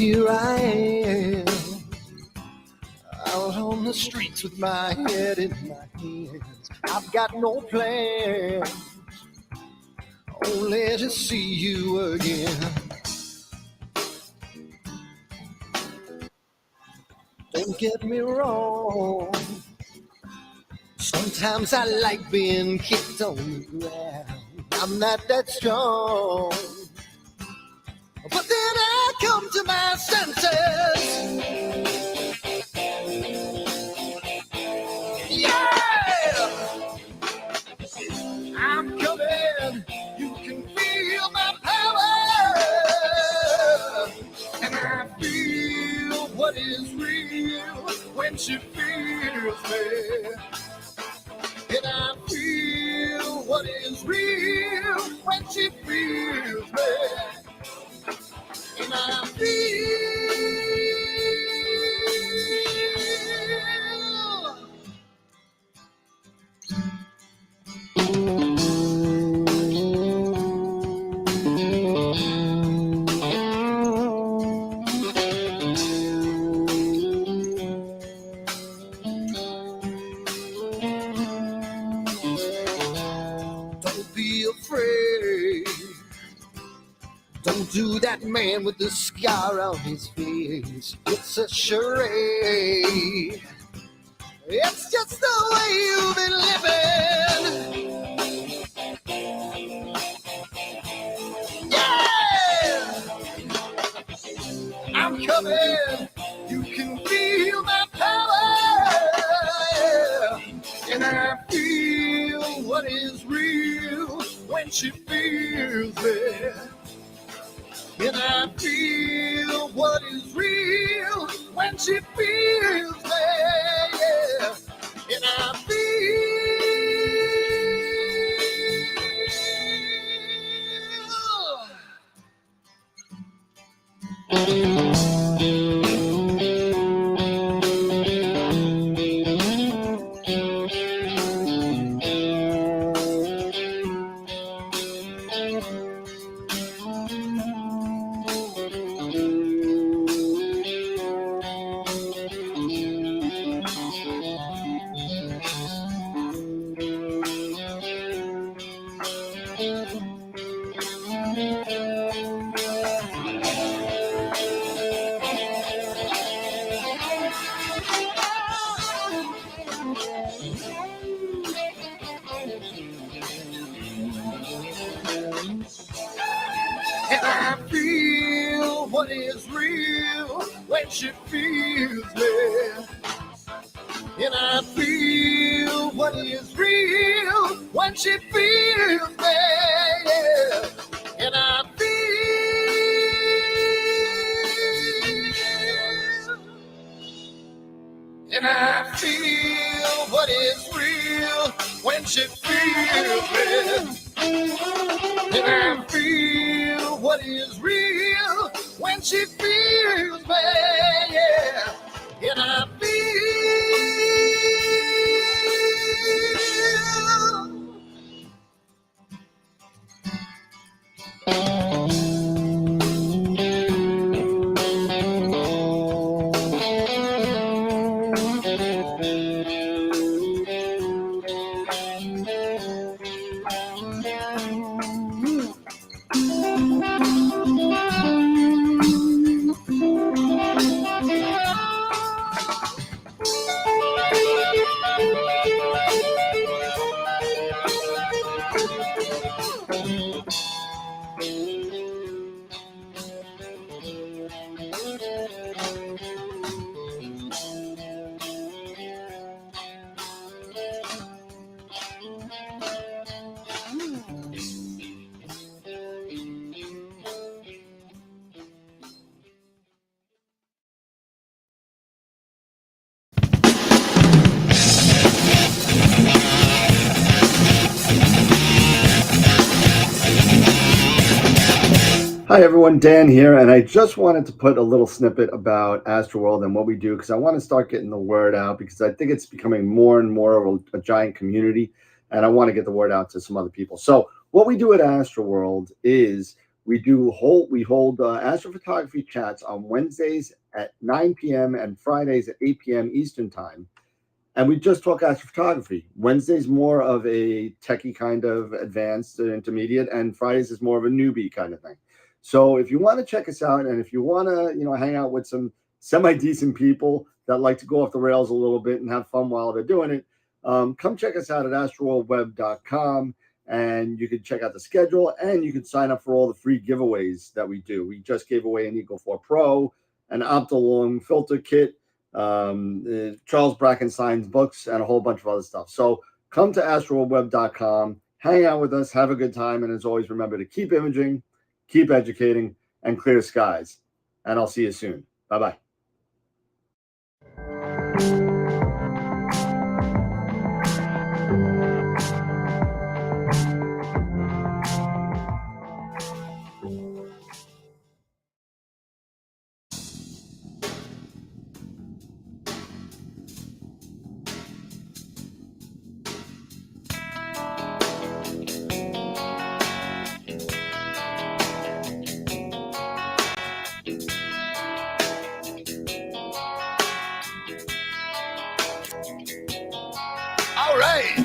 here I am, out on the streets with my head in my hands. I've got no plan, only to see you again. Don't get me wrong, sometimes I like being kicked on the ground. I'm not that strong, but then I come to my senses. Yeah, I'm coming. You can feel my power, and I feel what is real when she feels me. And I feel what is real when she feels me. And I feel. Don't be afraid. Don't do that man with the scar on his face. It's a charade. It's just the way you've been living. Yeah! I'm coming. You can feel my power. And I feel what is real when she feels it. And I feel what is real when she feels me, yeah. And I feel what is real when she feels me. And I feel what is real when she feels me, yeah. And I feel what is real when she feels me. And I feel what is real when she feels me, yeah. And I feel. Hi everyone, Dan here, and I just wanted to put a little snippet about Astroworld and what we do because I want to start getting the word out because I think it's becoming more and more of a giant community, and I want to get the word out to some other people. So what we do at Astroworld is We hold astrophotography chats on Wednesdays at 9 p.m. and Fridays at 8 p.m. Eastern time. And we just talk astrophotography. Wednesday's more of a techie kind of advanced intermediate, and Fridays is more of a newbie kind of thing. So if you want to check us out, and if you want to, hang out with some semi-decent people that like to go off the rails a little bit and have fun while they're doing it, come check us out at astroworldweb.com, and you can check out the schedule, and you can sign up for all the free giveaways that we do. We just gave away an Eagle 4 Pro, an Optilong filter kit, Charles Brackenstein's books, and a whole bunch of other stuff. So come to astroworldweb.com, hang out with us, have a good time, and as always, remember to keep imaging, keep educating, and clear skies. And I'll see you soon. Bye-bye. All right.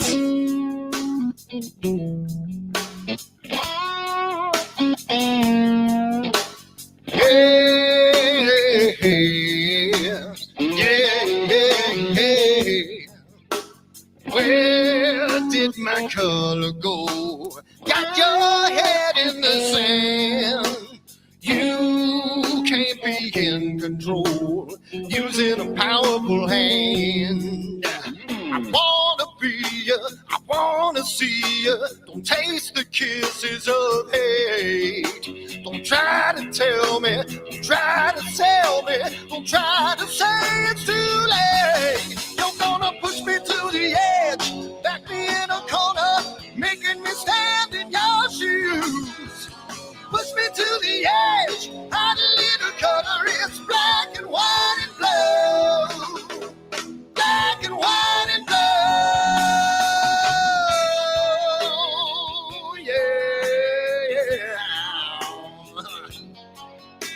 Where did my color go? Got your head in the sand. You can't be in control using a powerful hand. I wanna be you, I wanna see you. Don't taste the kisses of hate. Don't try to tell me, don't try to sell me, don't try to say it's too late. You're gonna push me to the edge, back me in a corner, making me stand in your shoes. Push me to the edge, hide a little color, it's black and white and blue. Black and white and blue, yeah.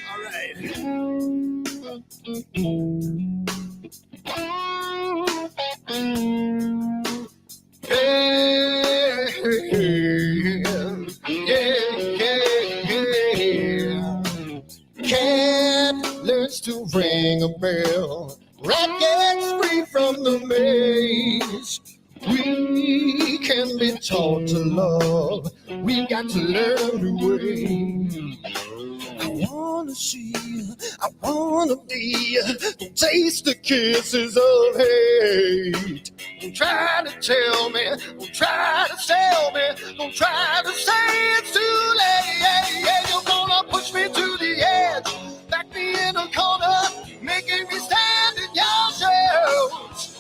All right. Cat learns to ring a bell. Rat gets free from the maze. We can be taught to love. We've got to learn the way. I wanna see you, I wanna be you. Don't taste the kisses of hate. Don't try to tell me, don't try to sell me, don't try to say it's too late. You're gonna push me to the edge, back me in a corner, making me stand in your shoes.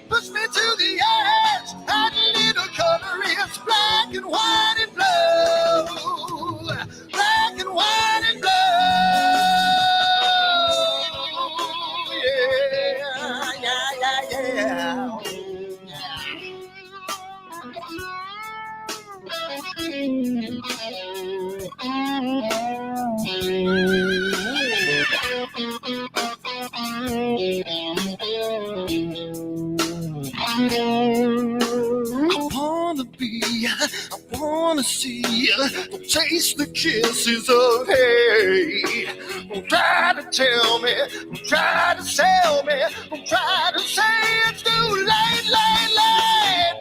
Push me to the edge, add a little color, it's black and white and blue. Black and white and blue, yeah. I wanna be, I wanna see, don't taste the kisses of hate. Don't try to tell me, don't try to sell me, don't try to say it's too late.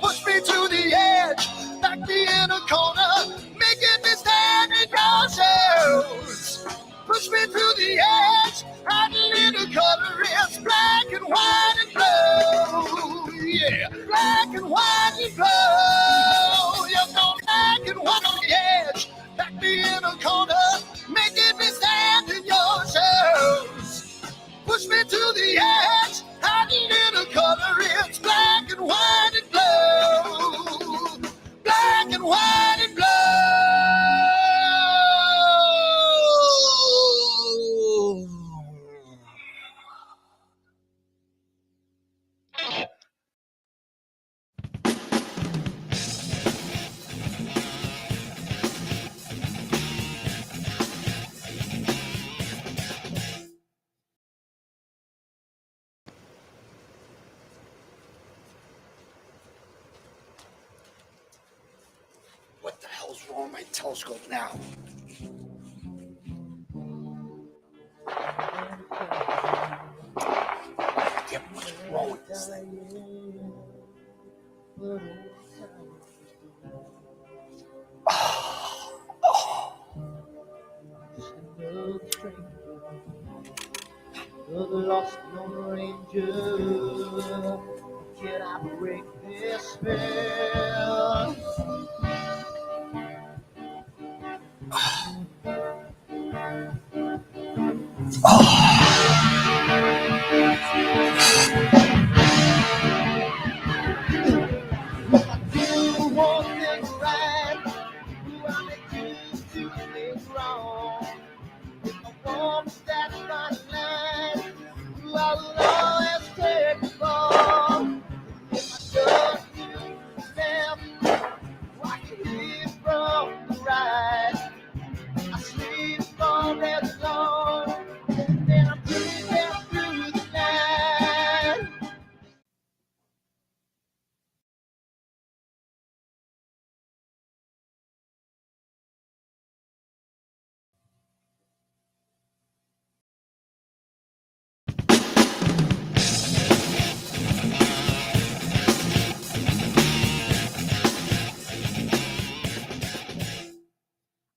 Push me to the edge, back me in a corner, making me stand in your shoes. Push me to the edge, add a little color, it's black and white and blue. Yeah, black and white and blue. You're going black and white on the edge, back me in a corner, making me stand in your shoes. Push me to the edge, add a little on my telescope now. Get what's wrong with this thing. The lost Lone Ranger, can I break this spell? Do one thing right, do I make you do things wrong? If I want that fine line, I will always take the fall. If I don't do them, I can live from the right. I sleep all day long, then I'm breathing through the night.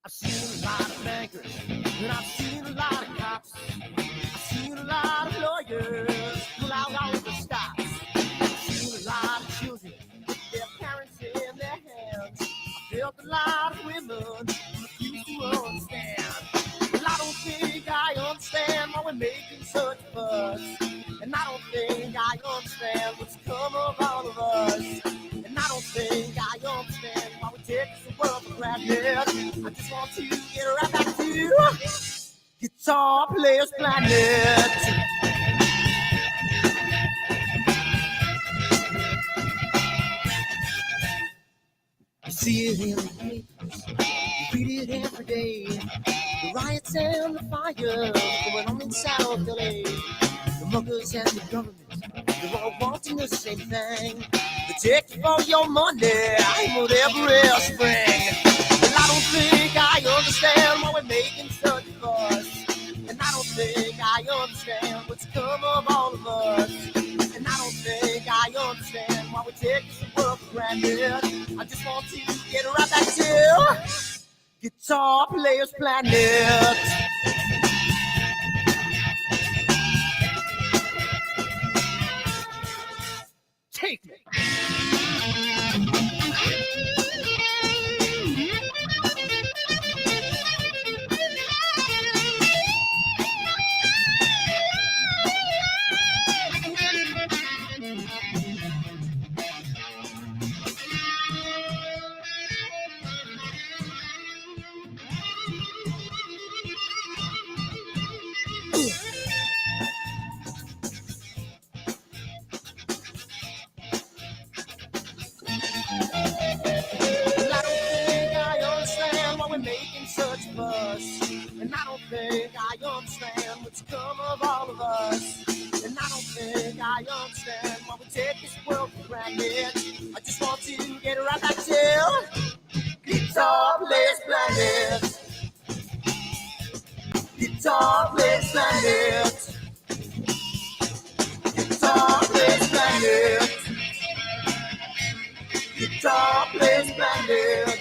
I've seen a lot of bankers, and I've seen a lot of cops. I've seen a lot of lawyers pull out all the stops. I've seen a lot of children with their parents in their hands. I've felt a lot of women refuse to understand. Well, I don't think I understand why we're making such a fuss. And I don't think I understand what's come of all of us. And I don't think I understand why we take this world for granted. I just want to get right back to Guitar Players Planet. You see it in the papers, you read it every day. The riots and the fires going on in South LA. The muggers and the government, they're all wanting the same thing. They take for your money and whatever else bring. Well, I don't think I understand why we're making such a fuss. And I don't think I understand what's come of all of us. And I don't think I understand why we take this world for granted. I just want to get right back to Guitar Players Planet. Take me. And I don't think I understand what's come of all of us. And I don't think I understand why we take this world for granted. I just want to get right back to Guitar Players Planet. Guitar Players Planet. Guitar Players Planet. Guitar Players Planet.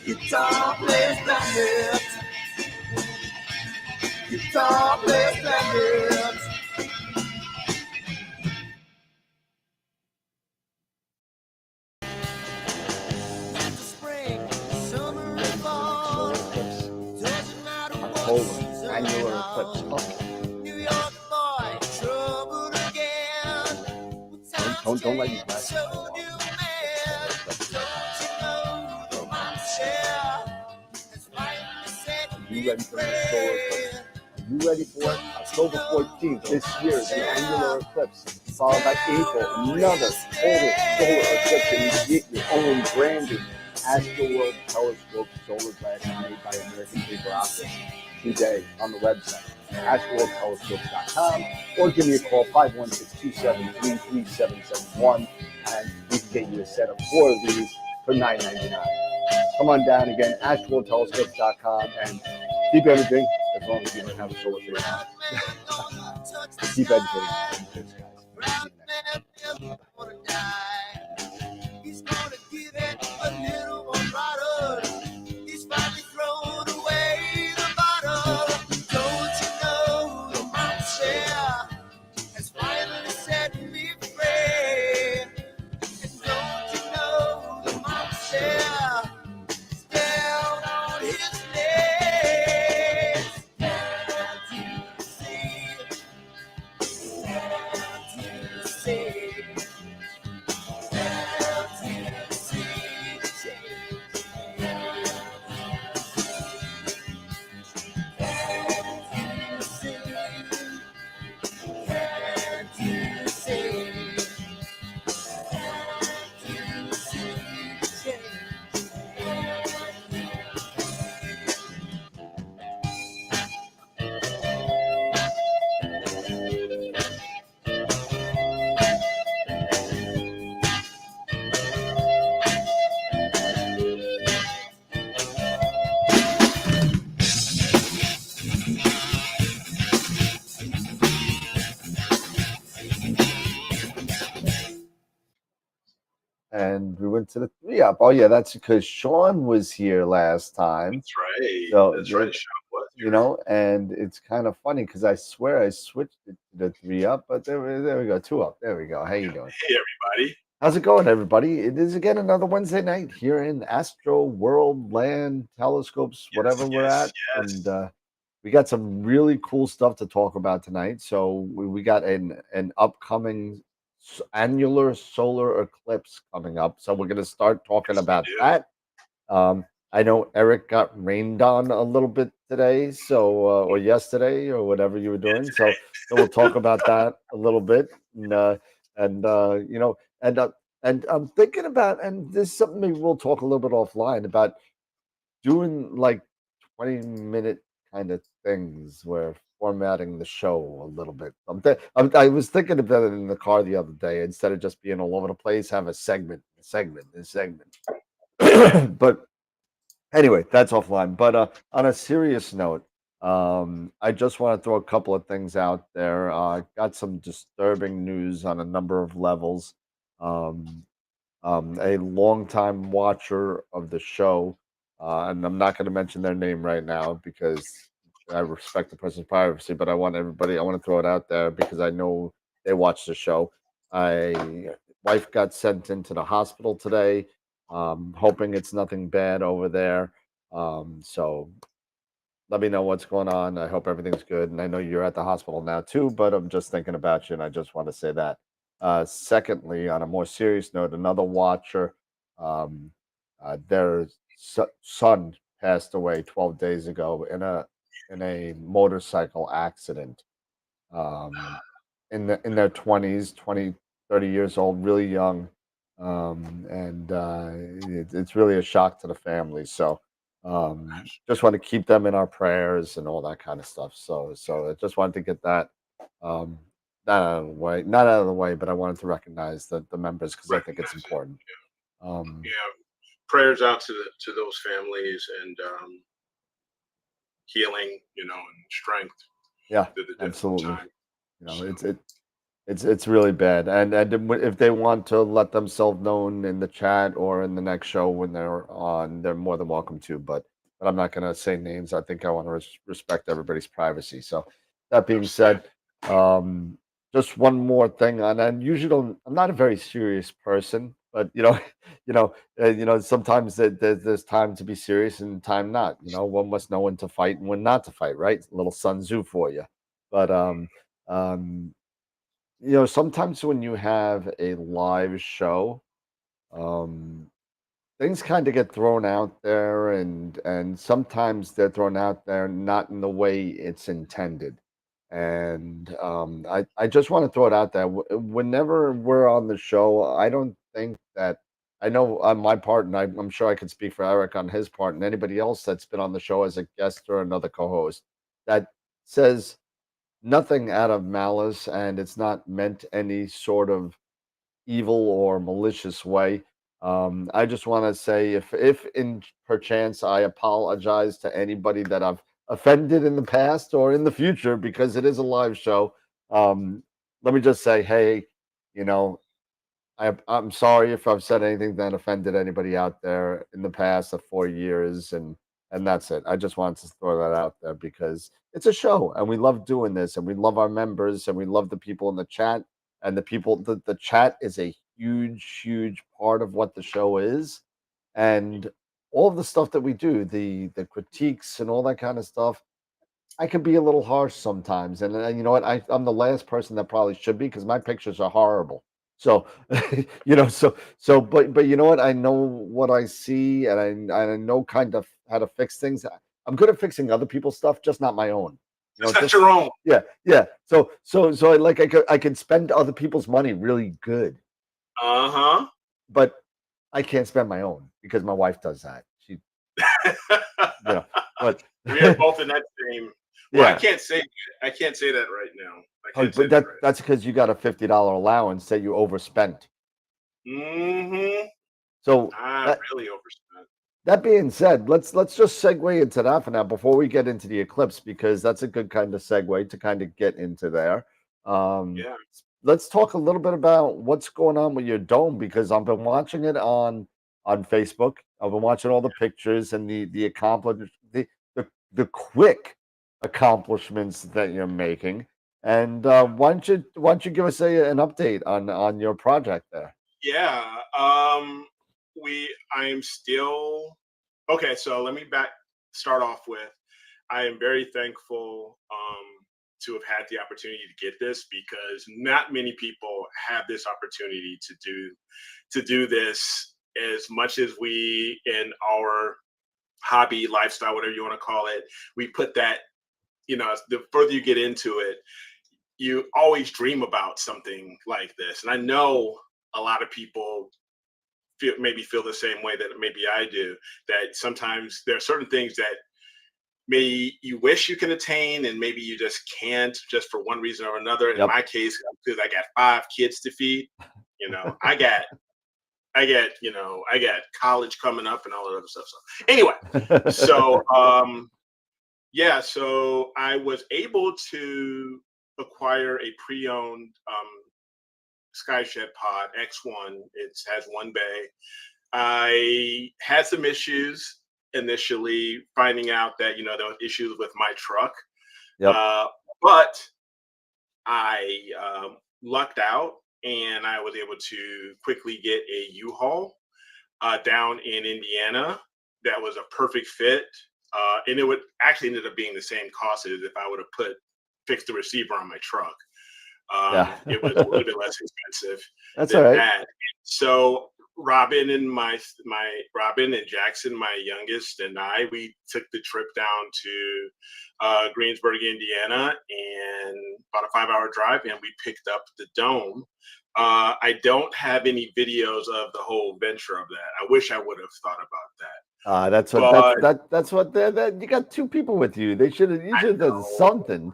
Guitar Players Planet. Guitar Players Planet. Spring, summer, and fall. Doesn't matter what season Annular you're eclipse. on. New York boy, troubled again. Don't let you guys. So new man. Don't you know the mindset? That's why I said You ready for the solar eclipse? Are you ready for it? October 14th this year, the annular eclipse, followed by April, another total solar eclipse, and you get your own branded Astroworld Telescope solar glass made by American Paper Optics today on the website, astroworldtelescopes.com, or give me a call, 516-273-3771, and we can get you a set of 4 of these for $9.99. Come on down again, astraltelescopes.com, and keep everything as long as you don't have a solar system. Keep educating kids, guys. See you next time. He's gonna give it a little more throttle. He's finally thrown away the bottle. Don't you know the monster has finally set me free? And don't you know the monster is down on his knees? Can't you see? Can't you see? And we went to the 3-Up. Oh yeah, that's because Sean was here last time. That's right. So That's right. Sean was you know, and it's kind of funny because I swear I switched it to the 3-Up, but there we go, 2-Up. There we go. How you doing? Hey, everybody. How's it going, everybody? It is again another Wednesday night here in Astro World Land Telescopes, whatever we're at, and we got some really cool stuff to talk about tonight. So we got an upcoming annular solar eclipse coming up, so we're going to start talking about that. I know Eric got rained on a little bit today, so or yesterday or whatever you were doing. So we'll talk about that a little bit, and you know, and I'm thinking about, and this is something maybe we'll talk a little bit offline about doing like 20-minute kind of things where formatting the show a little bit. I was thinking about it in the car the other day. Instead of just being all over the place, have a segment. But anyway, that's offline. But on a serious note, I just want to throw a couple of things out there. Got some disturbing news on a number of levels. Um, a longtime watcher of the show, and I'm not going to mention their name right now because I respect the person's privacy, but I want to throw it out there because I know they watch the show. I wife got sent into the hospital today, hoping it's nothing bad over there. So let me know what's going on. I hope everything's good. And I know you're at the hospital now too, but I'm just thinking about you and I just want to say that. Secondly, on a more serious note, another watcher, um, their son passed away 12 days ago in a motorcycle accident. In their 20s, 20, 30 years old, really young. And it's really a shock to the family. So just want to keep them in our prayers and all that kind of stuff. So I just wanted to get that um, that out of the way. Not out of the way, but I wanted to recognize the members because I think it's important. Yeah, prayers out to those families and healing, and strength. Yeah, through the difficult absolutely. time. You know, So, it's really bad, and if they want to let themselves known in the chat or in the next show when they're on, they're more than welcome to. But I'm not going to say names. I think I want to respect everybody's privacy. So that being said, just one more thing on, and usually I'm not a very serious person, but sometimes there's time to be serious and time not. One must know when to fight and when not to fight, right? A little Sun Tzu for you. But um, sometimes when you have a live show, um, things kind of get thrown out there, and sometimes they're thrown out there not in the way it's intended. And I just want to throw it out there. Whenever we're on the show, I don't think that I know on my part, and I'm sure I could speak for Eric on his part, and anybody else that's been on the show as a guest or another co-host that says nothing out of malice, and it's not meant any sort of evil or malicious way. I just want to say, if in perchance I apologize to anybody that I've offended in the past or in the future, because it is a live show. Let me just say, hey, you know, I'm sorry if I've said anything that offended anybody out there in the past of 4 years, and that's it. I just wanted to throw that out there because it's a show, and we love doing this, and we love our members, and we love the people in the chat, and the people. The chat is a huge part of what the show is, and all of the stuff that we do, the critiques and all that kind of stuff. I could be a little harsh sometimes, and you know what? I'm the last person that probably should be because my pictures are horrible. So, but you know what? I know what I see, and I know kind of how to fix things. I'm good at fixing other people's stuff, just not my own. It's not Just your own. yeah. So I could spend other people's money really good, but I can't spend my own because my wife does that. She, but We are both in that same. Well, yeah. I can't say that right now. I Oh, can't say but that right. that's because you got a $50 allowance that you overspent. Mm-hmm. So I really overspent. that being said, let's just segue into that for now before we get into the eclipse, because that's a good kind of segue to kind of get into there. Yeah. Let's talk a little bit about what's going on with your dome, because I've been watching it on Facebook. I've been watching all the pictures and the accomplishments, the quick accomplishments that you're making. And why don't you give us an update on your project there? Yeah. I am still okay. So let me start off with I am very thankful to have had the opportunity to get this because not many people have this opportunity to do this as much as we in our hobby lifestyle, whatever you want to call it. We put that, the further you get into it, you always dream about something like this. And I know a lot of people maybe feel the same way that maybe I do, that sometimes there are certain things that maybe you wish you can attain and maybe you just can't, just for one reason or another. In Yep. my case, because I got 5 kids to feed, I got college coming up and all that other stuff. So anyway, so yeah, so I was able to acquire a pre-owned Skyshed Pod X1. It has one bay. I had some issues initially finding out that there were issues with my truck, Yep. but I lucked out and I was able to quickly get a U-Haul down in Indiana that was a perfect fit, and it would actually ended up being the same cost as if I would have fixed the receiver on my truck. Yeah. It was a little bit less expensive That's than all right. that. So Robin and Jackson, my youngest, and we took the trip down to Greensburg, Indiana, and about a 5-hour drive, and we picked up the dome. I don't have any videos of the whole venture of that. I wish I would have thought about that. That's what that you got 2 people with you. You should have done something.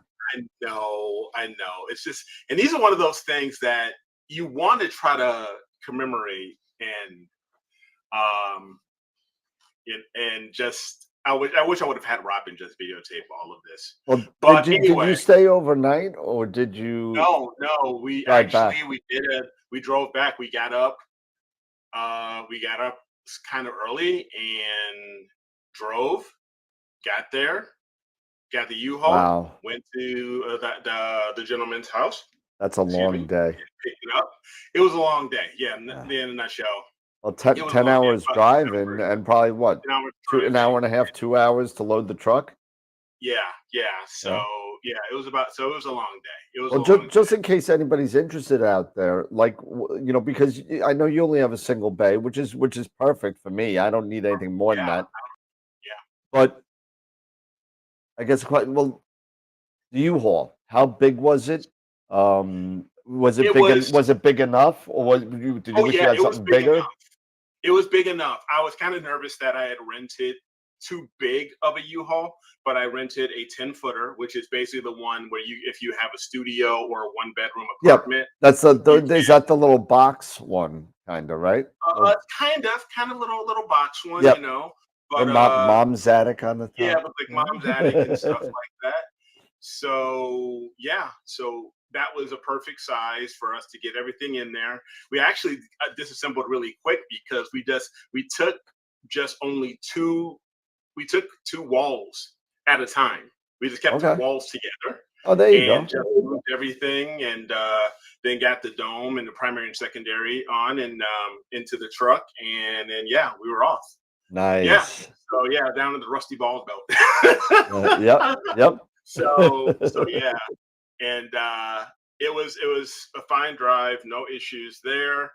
I know. It's just, and these are one of those things that you want to try to commemorate and just. I wish I would have had Robin just videotape all of this. Well, but did you stay overnight or did you? No. We drove back. We got up. Kind of early and drove. Got there. Got the U-Haul. Wow. Went to the gentleman's house. That's a long day. Picked it up. It was a long day. Yeah, in a nutshell. Well, 10 hours drive and probably what? An hour and a half, 2 hours to load the truck? Yeah. So it was a long day. It was just in case anybody's interested out there, like because I know you only have a single bay, which is perfect for me. I don't need anything more than that. Yeah. But I guess the U-Haul, how big was it? Was it big enough, or did you wish you had something bigger? It was big enough. I was kind of nervous that I had rented too big of a U-Haul, but I rented a 10-footer, which is basically the one where if you have a studio or a one-bedroom apartment. That's is that the little box one, kind of, right? Kind of little box one, Yep. you know. Or But mom's attic on the top. yeah, but like mom's attic and stuff like that. So yeah, so that was a perfect size for us to get everything in there. We actually disassembled really quick because we took two walls at a time. We just kept the walls together. Oh, there you go. Just moved everything, and then got the dome and the primary and secondary on, and into the truck, and then we were off. Nice. Yeah. So down to the rusty balls belt. Yep. So yeah, and it was a fine drive, no issues there.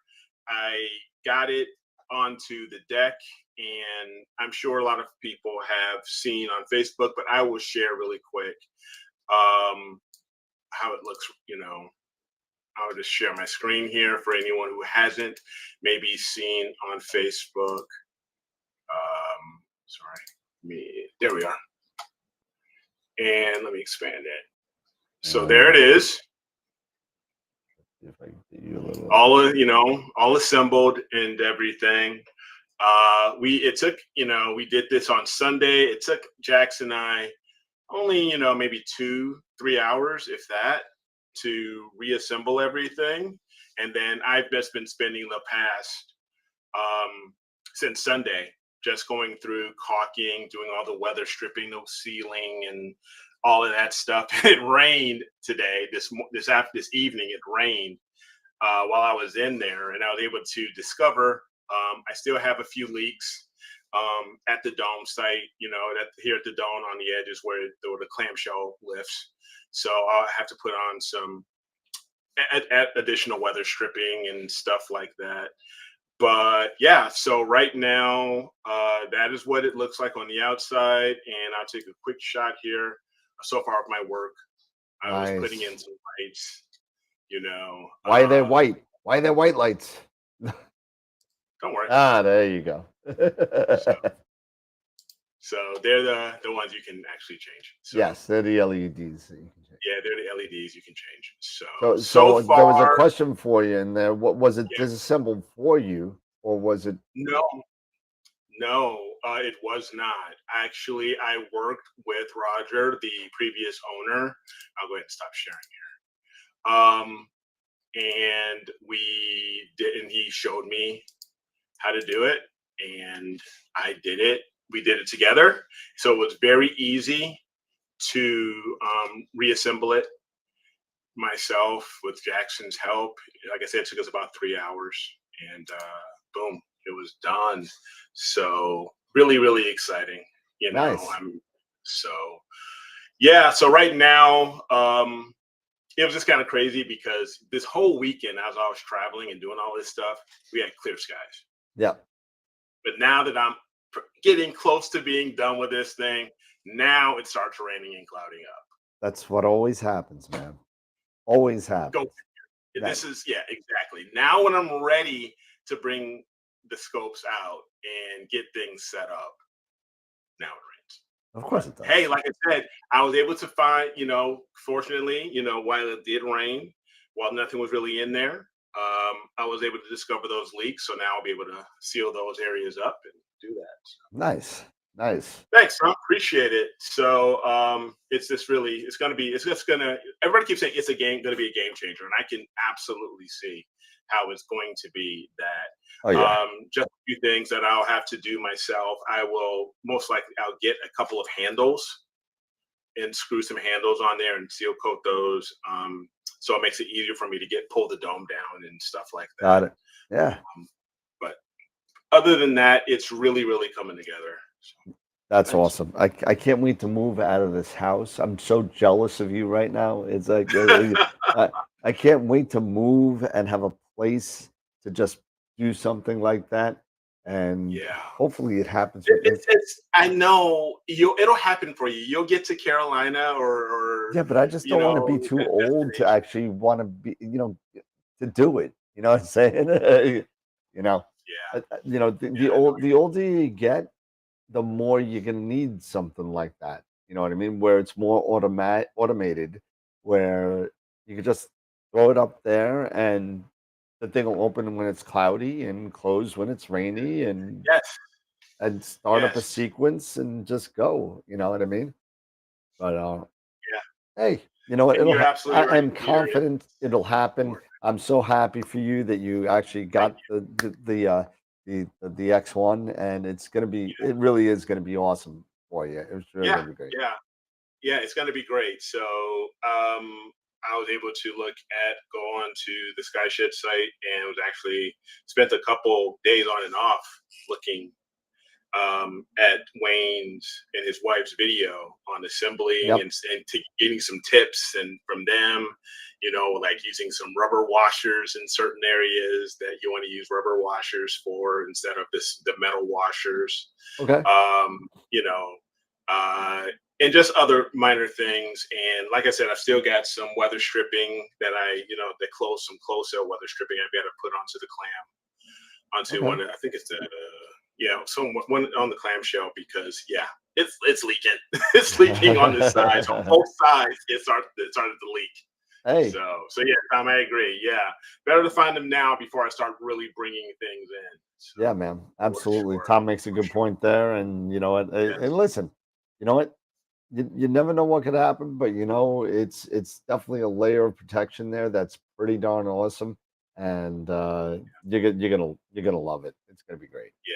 I got it onto the deck, and I'm sure a lot of people have seen on Facebook, but I will share really quick how it looks. I'll just share my screen here for anyone who hasn't maybe seen on Facebook. There we are. And let me expand it. So there it is. All assembled and everything. We did this on Sunday. It took Jackson and I only, maybe 2-3 hours, if that, to reassemble everything. And then I've just been spending the past since Sunday just going through caulking, doing all the weather stripping, the ceiling, and all of that stuff. It rained today. This evening, it rained while I was in there, and I was able to discover I still have a few leaks at the dome site. Here at the dome on the edges where the clamshell lifts. So I'll have to put on some additional weather stripping and stuff like that. But so right now, that is what it looks like on the outside. And I'll take a quick shot here so far of my work. I was putting in some lights, Why are they white? Why are they white lights? Don't worry. There you go. So they're the ones you can actually change. So, yes, they're the LEDs. Yeah, they're the LEDs you can change. So far, there was a question for you in there. What was it disassembled for you, or was it? No, it was not. Actually, I worked with Roger, the previous owner. I'll go ahead and stop sharing here. And he showed me how to do it, and I did it. We did it together. So it was very easy to reassemble it myself with Jackson's help. Like I said, it took us about 3 hours, and boom, it was done. So really, really exciting. Nice. So right now, it was just kind of crazy because this whole weekend, as I was traveling and doing all this stuff, we had clear skies. Yeah. But now that I'm getting close to being done with this thing, now it starts raining and clouding up. That's what always happens, man. Always happens. This is exactly. Now when I'm ready to bring the scopes out and get things set up, now it rains. Of course it does. Hey, like I said, I was able to find, fortunately, while it did rain, while nothing was really in there, I was able to discover those leaks. So now I'll be able to seal those areas up and do that. So. Nice. Thanks, I appreciate it. So everybody keeps saying it's going to be a game changer, and I can absolutely see how it's going to be that. Just a few things that I'll have to do myself. I'll get a couple of handles and screw some handles on there and seal coat those. So it makes it easier for me to pull the dome down and stuff like that. Got it. Yeah. But other than that, it's really, really coming together. So, that's awesome. I can't wait to move out of this house. I'm so jealous of you right now. It's like I can't wait to move and have a place to just do something like that. And hopefully it happens. I know it'll happen for you. You'll get to Carolina or but I just don't want to be too old to actually want to be, to do it. You know what I'm saying? The older you get, the more you're gonna need something like that. You know what I mean? Where it's more automated, where you can just throw it up there and the thing will open when it's cloudy and close when it's rainy Yes, and start up a yes, sequence and just go. You know what I mean? But yeah. hey, you know what? And you're absolutely right. I'm Computer is confident it'll happen. important. I'm so happy for you that you actually Thank got the X1, and it's gonna be. It really is gonna be awesome for you. It's you. really Yeah, gonna be great. yeah. Yeah, it's going to be great. So I was able to go on to the Skyship site and was actually spent a couple days on and off looking at Wayne's and his wife's video on assembling Yep. and getting some tips and from them, like using some rubber washers in certain areas that you want to use rubber washers for instead of the metal washers. Okay. Um, you know, uh, and just other minor things. And like I said, I've still got some weather stripping that some close cell weather stripping I've got to put onto the clamp, onto Okay. one. I think it's some one on the clamshell because it's leaking. It's leaking on the sides, on both sides. It started to leak. Hey. So yeah, Tom, I agree. Yeah, better to find them now before I start really bringing things in. So Yeah, man. for Absolutely. sure, Tom makes a for good sure. point there, and you know what? And Yes, listen, you know what? You never know what could happen, but it's definitely a layer of protection there that's pretty darn awesome, and you're gonna love it. It's gonna be great. yeah,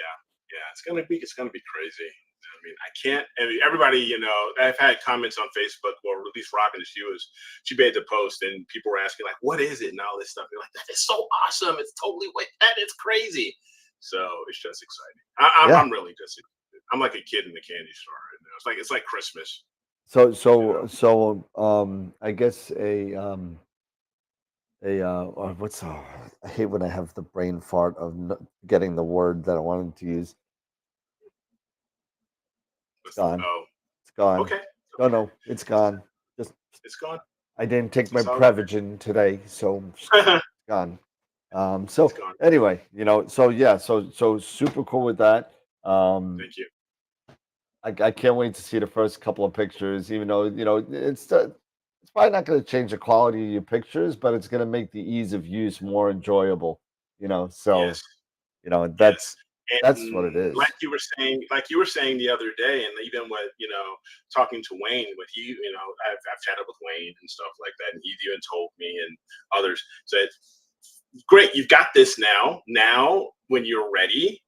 yeah. It's gonna be crazy. I mean, I can't. I mean, everybody, I've had comments on Facebook, or at least Robin, she made the post, and people were asking like, "What is it?" and all this stuff. They're like, "That is so awesome! It's totally that is crazy." So it's just exciting. Yeah. I'm really just. I'm like a kid in the candy store right now. It's like Christmas. So You so know. so I guess what's I hate when I have the brain fart of getting the word that I wanted to use. It's gone. Oh, It's gone. okay, No, okay. no, it's gone. Just It's gone. I didn't take my It's all good. Prevagen today, so it's gone. It's So gone. anyway, so yeah, so super cool with that. Um, Thank you. I can't wait to see the first couple of pictures, even though it's probably not going to change the quality of your pictures, but it's going to make the ease of use more enjoyable. So Yes. Yes. that's what it And is. like you were saying the other day, and even with talking to Wayne, with I've chatted with Wayne and stuff like that, and he even told me and others said, "Great, you've got this now. Now, when you're ready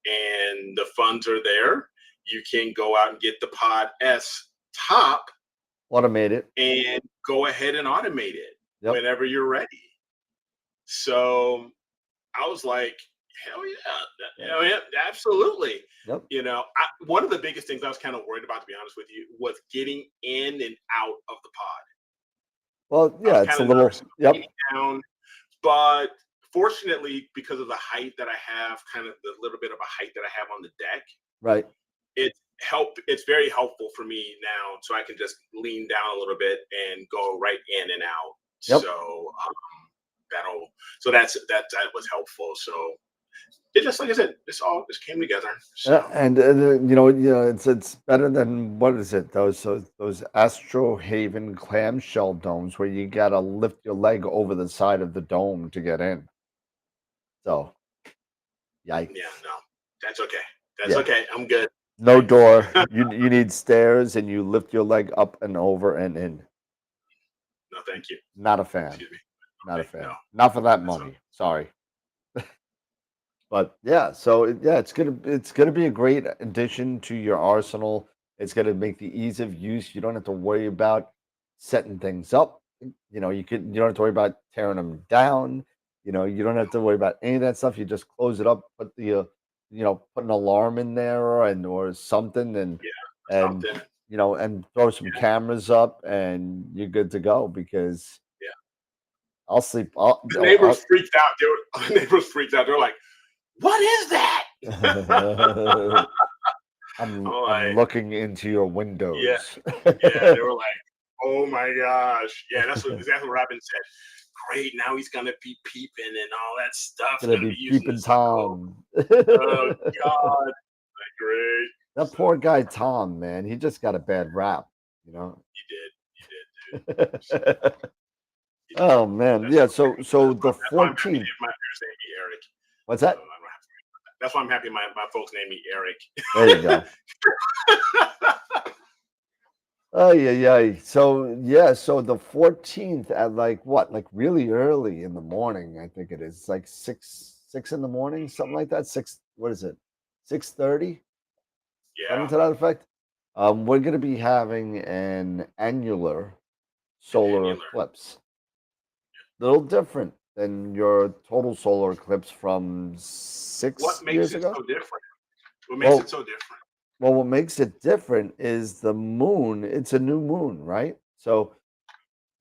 and the funds are there, you can go out and get the Pod S top Automate it. and go ahead and automate it Yep. whenever you're ready." So I was like, hell yeah, Yeah. hell yeah, absolutely. Yep. One of the biggest things I was kind of worried about, to be honest with you, was getting in and out of the pod. Well, I was yeah, it's kind a of nervous little. about getting Yep. down, but fortunately, because of the height that I have, kind of the little bit of a height that I have on the deck, Right. it's very helpful for me now, so I can just lean down a little bit and go right in and out. Yep. So that'll so that was helpful. So it just, like I said, this all just came together. So And it's better than what is it? Those Astro Haven clamshell domes where you gotta lift your leg over the side of the dome to get in. So, yeah, yikes! no, that's okay. That's Yeah, okay. I'm good. no door. You need stairs, and you lift your leg up and over and in. No, thank you. Not a fan. Excuse me. Not a No, fan. Not for that that's okay. money. Sorry. But yeah, yeah, it's gonna be a great addition to your arsenal. It's gonna make the ease of use. You don't have to worry about setting things up. You don't have to worry about tearing them down. You don't have to worry about any of that stuff. You just close it up, put an alarm in there or something, Yeah, and something. and throw some Yeah, cameras up, and you're good to go because yeah. I'll sleep. The neighbors freaked out. The neighbors freaked out. They're like, "What is that?" I'm I'm like, looking into your "Yeah, windows. yeah." They were like, "Oh my gosh, yeah." That's exactly what Robin said. Great. Now he's gonna be peeping and all that stuff. He's Gonna gonna be be using peeping this. Oh, Tom. oh God. Like, great. That So poor guy Tom, man, he just got a bad rap, you know. he did, dude. So he did. Oh man, That's yeah. okay. So the That's why I'm happy 14th. if my parents name me Eric. What's So that? I don't have to. That's why I'm happy my folks name me Eric. There you go. Oh yeah, yeah. So yeah, so the 14th at like what? Like really early in the morning, I think it is. It's like six in the morning, something like that. Six, what is it? 6:30? Something Yeah, to that effect. We're gonna be having an annular an solar annular. eclipse. Little different than your total solar eclipse from What 6 makes years it ago. so different? What makes it Well, so different? well, what makes it different is the moon. It's a new moon, right? So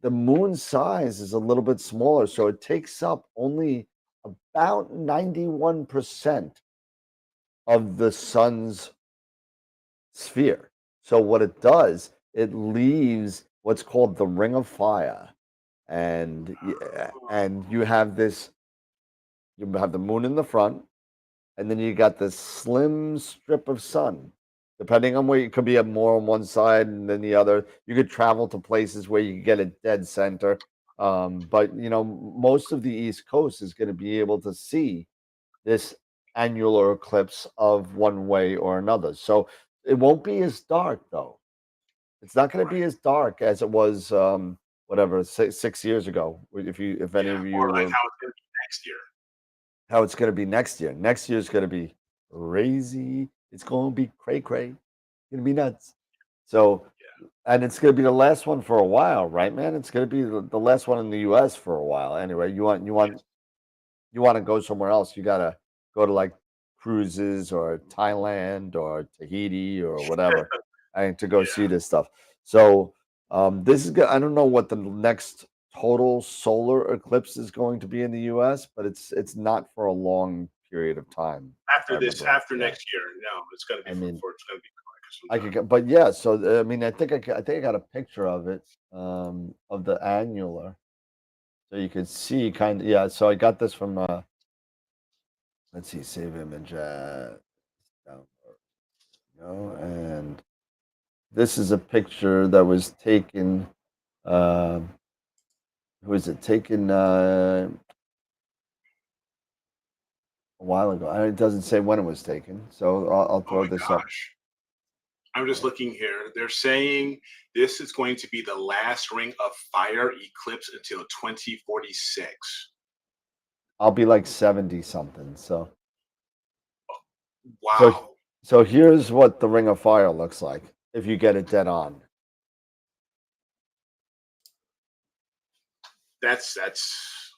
the moon size is a little bit smaller, so it takes up only about 91% of the sun's sphere. So what it does, it leaves what's called the ring of fire, and and Oh, you have the moon in the front, and then you got this slim strip of sun. Depending on where you could be up more on one side and then the other, you could travel to places where you could get a dead center. But most of the East Coast is going to be able to see this annular eclipse of one way or another. So it won't be as dark though. It's not going to be right. as dark as it was whatever 6 years ago. If any Yeah, of you or like were how it's gonna be next year. how it's going to be next year. Next year is going to be crazy. It's going to be cray cray. It's going to be nuts. So, Yeah. and it's going to be the last one for a while, right, man? It's going to be the last one in the U.S. for a while. Anyway, Yes. you want to go somewhere else, you got to go to like cruises or Thailand or Tahiti or whatever, and to go see Yeah. this stuff. So this is good. I don't know what the next total solar eclipse is going to be in the U.S., but it's not for a long period of time, if I After this, remember. after Yeah, next year, no, it's gonna be I mean, for it's gonna be like some I could, time. but yeah. So I mean, I think I got a picture of it, of the annular, so you could see kind of. Yeah, so I got this from let's see, save image. Download, and this is a picture that was taken. Um, who is it? Taken a while ago. It doesn't say when it was taken, so I'll Oh throw my this up. gosh. I'm just Uh, looking here. They're saying this is going to be the last ring of fire eclipse until 2046. I'll be like 70 something. So Wow. so here's what the Ring of Fire looks like if you get it dead on. That's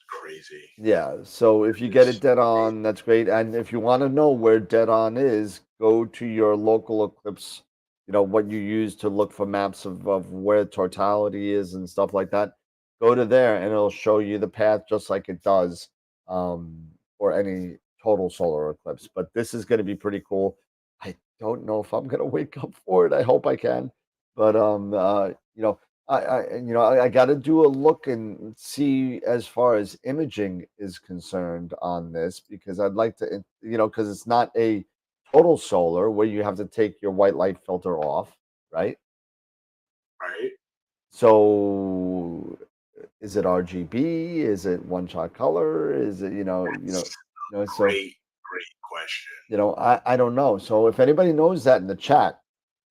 crazy. Yeah, so if you get it It's dead crazy. on, that's great. And if you want to know where dead on is, go to your local eclipse, what you use to look for maps of where totality is and stuff like that. Go to there and it'll show you the path just like it does for any total solar eclipse. But this is going to be pretty cool. I don't know if I'm going to wake up for it. I hope I can. But I got to do a look and see as far as imaging is concerned on this because I'd like to, because it's not a total solar where you have to take your white light filter off, right? Right? So is it RGB? Is it one shot color? Is it, That's so, great question. I don't know. So if anybody knows that in the chat,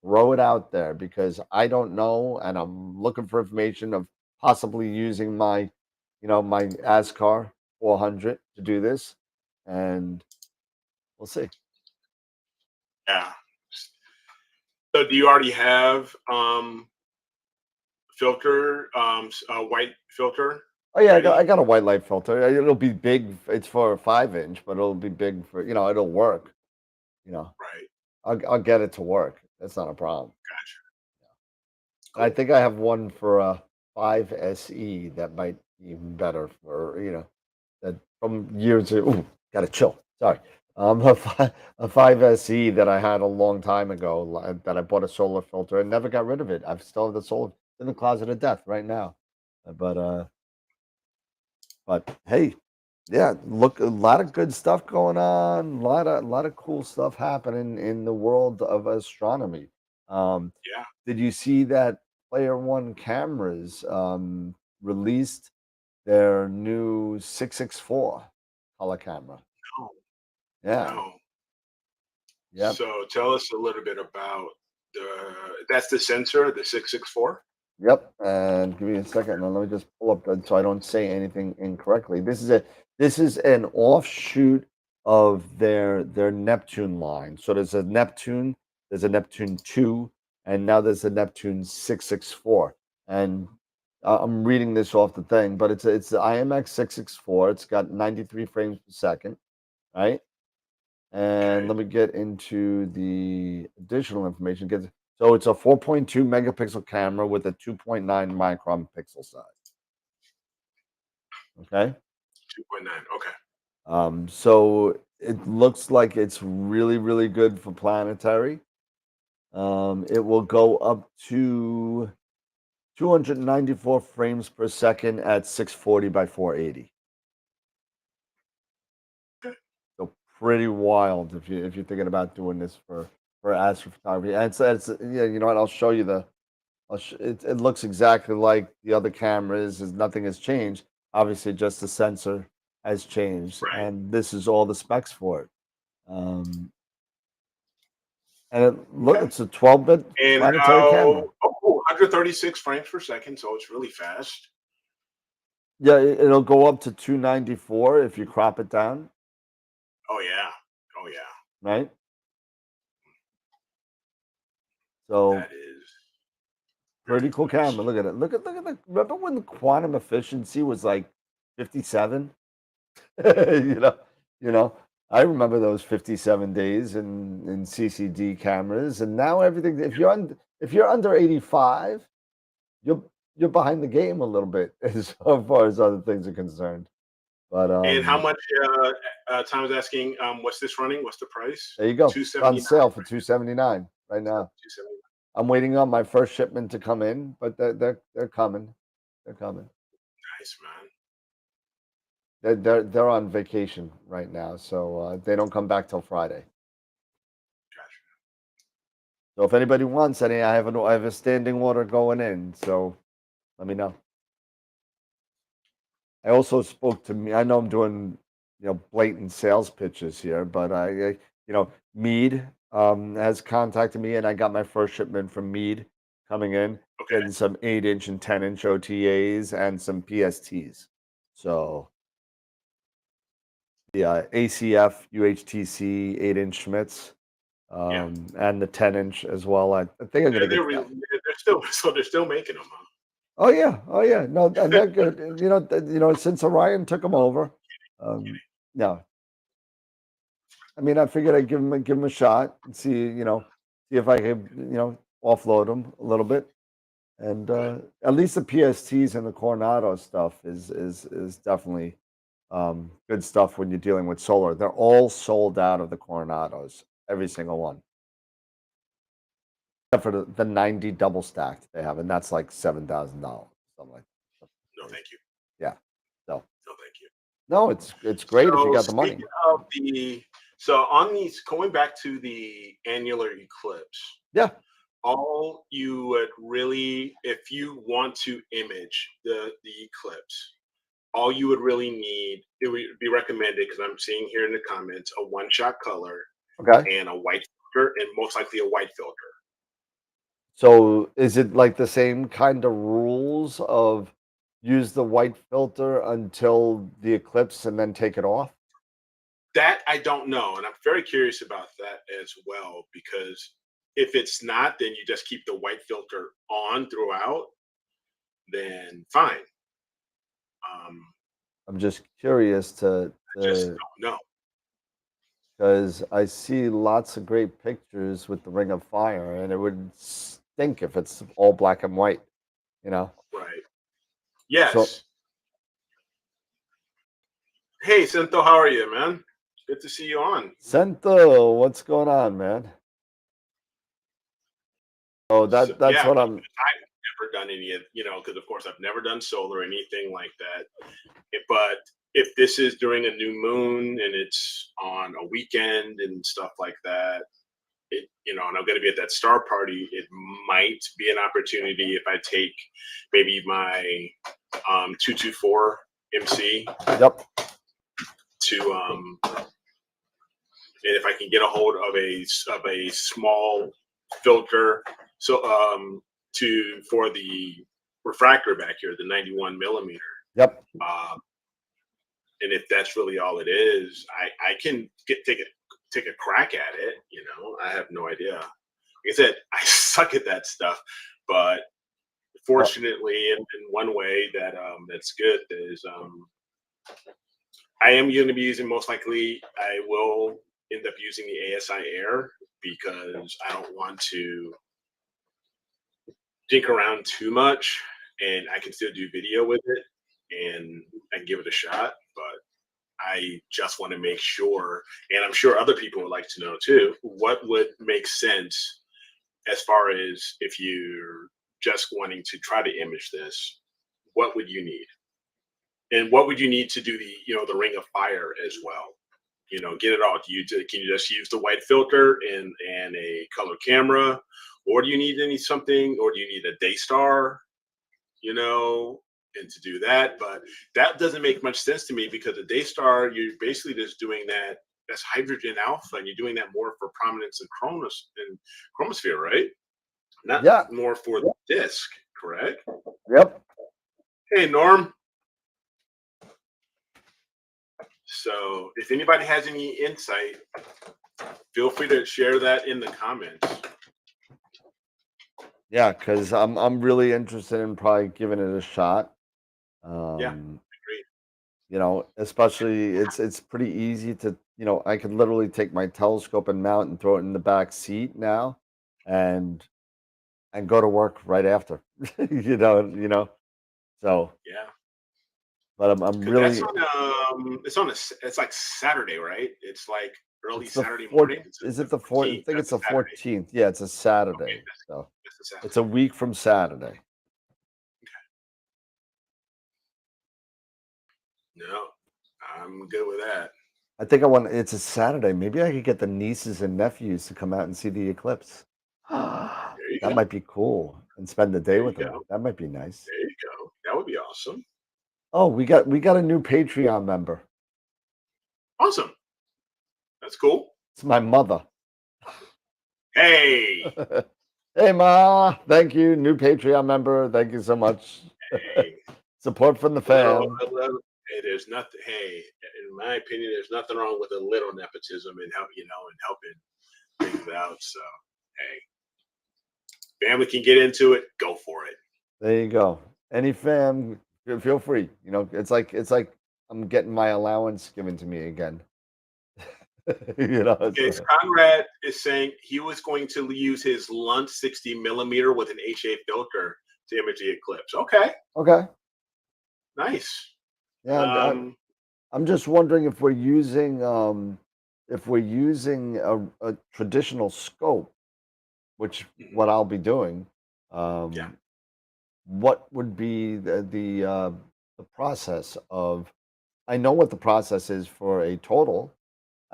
throw it out there because I don't know, and I'm looking for information of possibly using my ASCAR 400 to do this, and we'll see. Yeah. So do you already have filter, white filter Oh yeah, I ready? got a white light filter. It'll be big. It's for a 5 inch, but it'll be big for it'll work. You know, Right. I'll get it to work. That's not a problem. Gotcha. I Cool. think I have one for a 5 SE that might be even better for that from years ago. Ooh, gotta chill. Sorry. A 5 SE that I had a long time ago that I bought a solar filter and never got rid of it. I've still have the solar in the closet of death right now. But hey, Yeah, look, a lot of good stuff going on. A lot of cool stuff happening in the world of astronomy. Um, Yeah. did you see that Player One cameras released their new 664 color camera? No. Yeah. No. Yep. So tell us a little bit about that's the sensor, the 664. Yep. And give me a second. Now let me just pull up so I don't say anything incorrectly. This is an offshoot of their Neptune line. So there's a Neptune 2, and now there's a Neptune 664. And I'm reading this off the thing, but it's the IMX 664. It's got 93 frames per second, right? And Okay. let me get into the additional information. So it's a 4.2 megapixel camera with a 2.9 micron pixel size. Okay. 2.9. Okay. So it looks like it's really, really good for planetary. It will go up to 294 frames per second at 640 by 480. Okay. So pretty wild if you're thinking about doing this for astrophotography. And it's yeah, you know what? I'll show you it looks exactly like the other cameras. Nothing has changed. Obviously, just the sensor has changed, Right. and this is all the specs for it. Um, and Okay. it's a 12-bit And planetary camera. how? Oh, cool. 136 frames per second, so it's really fast. Yeah, it'll go up to 294 if you crop it down, Oh yeah. Oh yeah. right? So That is pretty very cool camera. nice. Look at it. Look at the. Remember when the quantum efficiency was like 57? you know, you know, I remember those 57 days in CCD cameras, and now everything. If you're under 85, you're you're behind the game a little bit as far as other things are concerned. But And how much? Tom is asking, what's this running? What's the price? there you go. Two It's on seventy sale nine. for 279 right now. 279. I'm waiting on my first shipment to come in, but they're coming. They're coming. Nice, man. They're on vacation right now, so they don't come back till Friday. Gotcha. So if anybody wants any, I have a standing order going in. So let me know. I also spoke to me. I know I'm doing blatant sales pitches here, but Mead has contacted me, and I got my first shipment from Mead coming in, Okay. getting some 8-inch and 10-inch OTAs and some PSTs. So the ACF UHTC 8-inch Schmitz. Yeah. And the 10-inch as well. I think I'm gonna get that. They're still they're still making them, huh? Oh yeah, oh yeah. No, and they're good. Since Orion took them over, no. I mean, I figured I'd give him a shot and see if I could, offload them a little bit. And Good. at least the PSTs and the Coronado stuff is definitely good stuff when you're dealing with solar. They're all sold out of the Coronados, every single one. Except for the 90 double stacked they have, and that's like $7,000, something like that. No, thank you. Yeah. So No, thank you. no, it's great if you So got the money. speaking of on these, going back to the annular eclipse, Yeah. all you would really, if you want to image the eclipse, all you would really need, it would be recommended, because I'm seeing here in the comments, a one-shot color Okay. and a white filter, and most likely a white filter. So is it like the same kind of rules of use the white filter until the eclipse and then take it off? That I don't know, and I'm very curious about that as well, because if it's not, then you just keep the white filter on throughout, then fine. I'm just curious I just don't know. because I see lots of great pictures with the Ring of Fire, and it would stink if it's all black and white, you know? Right. So Yes. Hey, Sento, how are you, man? Good to see you on. Sento, what's going on, man? Oh, So, that's yeah, what because I'm I've never done any of, because of course I've never done solar or anything like that. But if this is during a new moon and it's on a weekend and stuff like that, and I'm going to be at that star party, it might be an opportunity if I take maybe my 224 MC Yep. to and if I can get a hold of a small filter, so for the refractor back here, the 91 millimeter. Yep. And if that's really all it is, I can take a crack at it. I have no idea. Like I said, I suck at that stuff, but fortunately, in one way that's good is I am going to be using, most likely I will end up using the ASI Air because I don't want to dink around too much, and I can still do video with it and I can give it a shot, but I just want to make sure, and I'm sure other people would like to know too, what would make sense as far as if you're just wanting to try to image this, what would you need? And what would you need to do the ring of fire as well? Get it all. Can you just use the white filter and a color camera, or do you need something, or do you need a Daystar? And to do that, but that doesn't make much sense to me because the Daystar, you're basically just doing that. That's hydrogen alpha, and you're doing that more for prominence and chromosphere, right? Not more for the disc, correct? Yep. Hey, Norm. So if anybody has any insight, feel free to share that in the comments. Yeah, because I'm really interested in probably giving it a shot. Agreed. Especially it's pretty easy to, I could literally take my telescope and mount and throw it in the back seat now and go to work right after. So Yeah. but I'm really it's like Saturday, right? It's like early it's the Saturday fourth. morning. Is it the 4th? I think it's the Saturday. 14th. Yeah, it's a Saturday. Okay, So that's a Saturday. it's a week from Saturday. No, I'm good with that. I think it's a Saturday. Maybe I could get the nieces and nephews to come out and see the eclipse. That might be cool and spend the day with them. That might be nice. There you go. That would be awesome. Oh, we got a new Patreon member. Awesome. That's cool. It's my mother. Hey. Hey, Ma. Thank you. New Patreon member. Thank you so much. Hey. Support from the fam. Hey, there's nothing. Hey, in my opinion, there's nothing wrong with a little nepotism and helping things out. So, hey, family can get into it. Go for it. There you go. Any fam, feel free. It's like I'm getting my allowance given to me again. Okay, Conrad is saying he was going to use his Lunt 60 millimeter with an HA filter to image the eclipse. Okay. Nice. Yeah, I'm just wondering if we're using a traditional scope, which what I'll be doing. What would be the process of? I know what the process is for a total.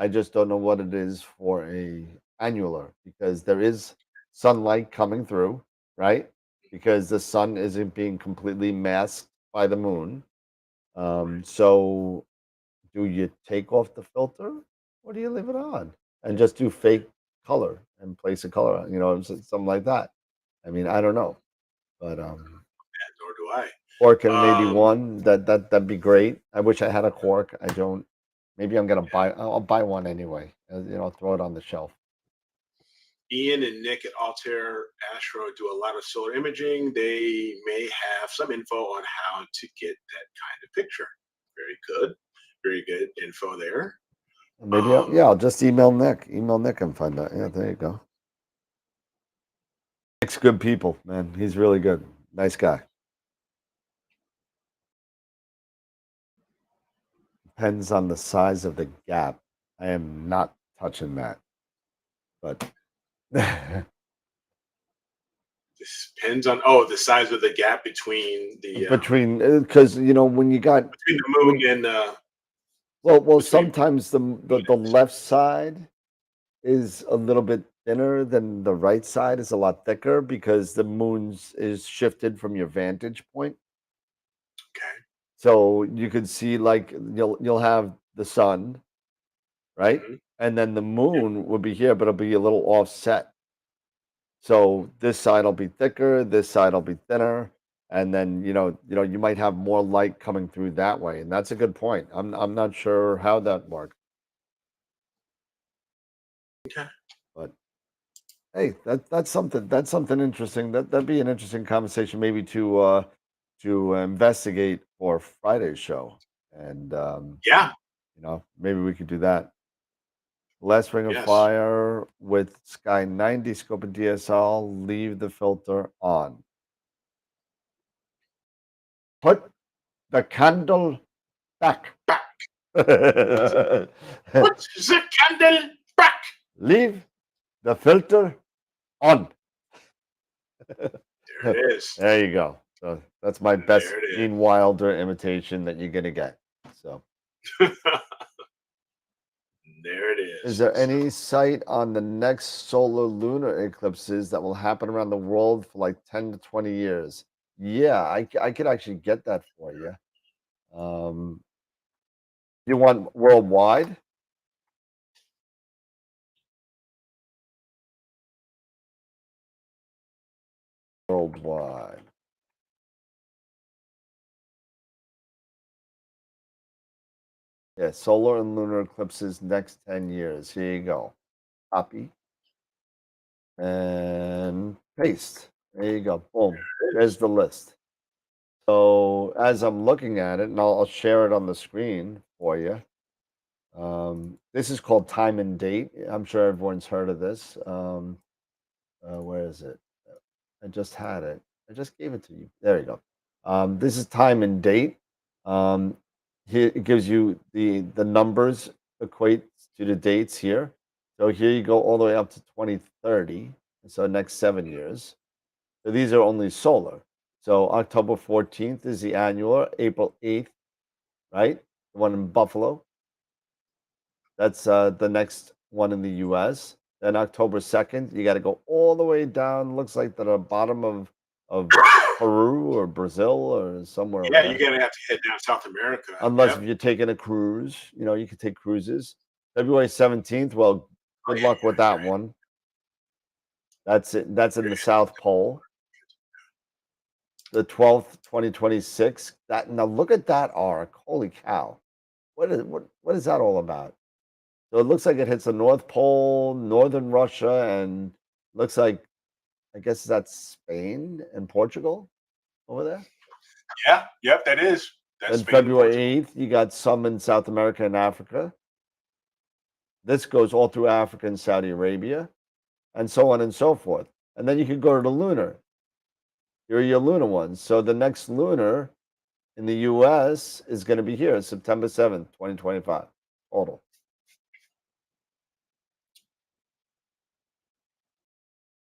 I just don't know what it is for a annular because there is sunlight coming through, right? Because the sun isn't being completely masked by the moon. So do you take off the filter or do you leave it on and just do fake color and place a color on, something like that? I mean, I don't know, but nor do I. Or can maybe one that'd be great. I wish I had a cork. I don't. Maybe I'm gonna buy. I'll buy one anyway. Throw it on the shelf. Ian and Nick at Altair Astro do a lot of solar imaging. They may have some info on how to get that kind of picture. Very good info there. Maybe I'll just email Nick. Email Nick and find out. Yeah, there you go. Nick's good people, man. He's really good. Nice guy. Depends on the size of the gap. I am not touching that. But this depends on the size of the gap between the because when you got between the moon and Well, which may sometimes the left side is a little bit thinner than the right side is a lot thicker because the moon's is shifted from your vantage point. okay. So you could see like you'll have the sun, right? Mhm. And then the Yeah. moon will be here, but it'll be a little offset. So this side will be thicker, this side will be thinner, and then you might have more light coming through that way. And that's a good point. I'm not sure how that works, Okay. but hey, that's something interesting. That'd be an interesting conversation maybe to investigate for Friday's show. And Yeah. maybe we could do that. Last Ring of Yes. Fire with Sky 90 scope and DSL, leave the filter on. Put the candle back. Back. Put the candle back. Leave the filter on. There it is. There you go. So that's my best There it is. Gene Wilder imitation that you're gonna get. So, There it is is. there So, any sight on the next solar lunar eclipses that will happen around the world for like 10 to 20 years? Yeah, I could actually get that for you. You want worldwide? Worldwide. Yeah, solar and lunar eclipses next 10 years. Here you go. Copy and paste. There you go. Boom. There's the list. So as I'm looking at it, and I'll share it on the screen for you. This is called time and date. I'm sure everyone's heard of this. Where is it? I just had it. I just gave it to you. There you go. This is time and date. Um, Here it gives you the numbers equate to the dates here. So here you go all the way up to 2030. So next 7 years. So these are only solar. So October 14th is the annual, April 8th, right? The one in Buffalo. That's the next one in the US. Then October 2nd, you got to go all the way down. Looks like to the bottom of Peru or Brazil or somewhere over yeah, you're there. gonna have to head down South America. Unless if Yep. you're taking a cruise, you could take cruises. February 17th, well, Oh good yeah, luck with that one. That's it. That's in the South Pole. The 12th, 2026. That now look at that arc. Holy cow. What is that all about? So it looks like it hits the North Pole, northern Russia, and looks like I guess that's Spain and Portugal over there. yeah. Yep. That is. That's Then Spain and February Portugal. 8th, you got some in South America and Africa. This goes all through Africa and Saudi Arabia, and so on and so forth. And then you could go to the lunar. Here are your lunar ones. So the next lunar in the US is going to be here, September 7th, 2025, total.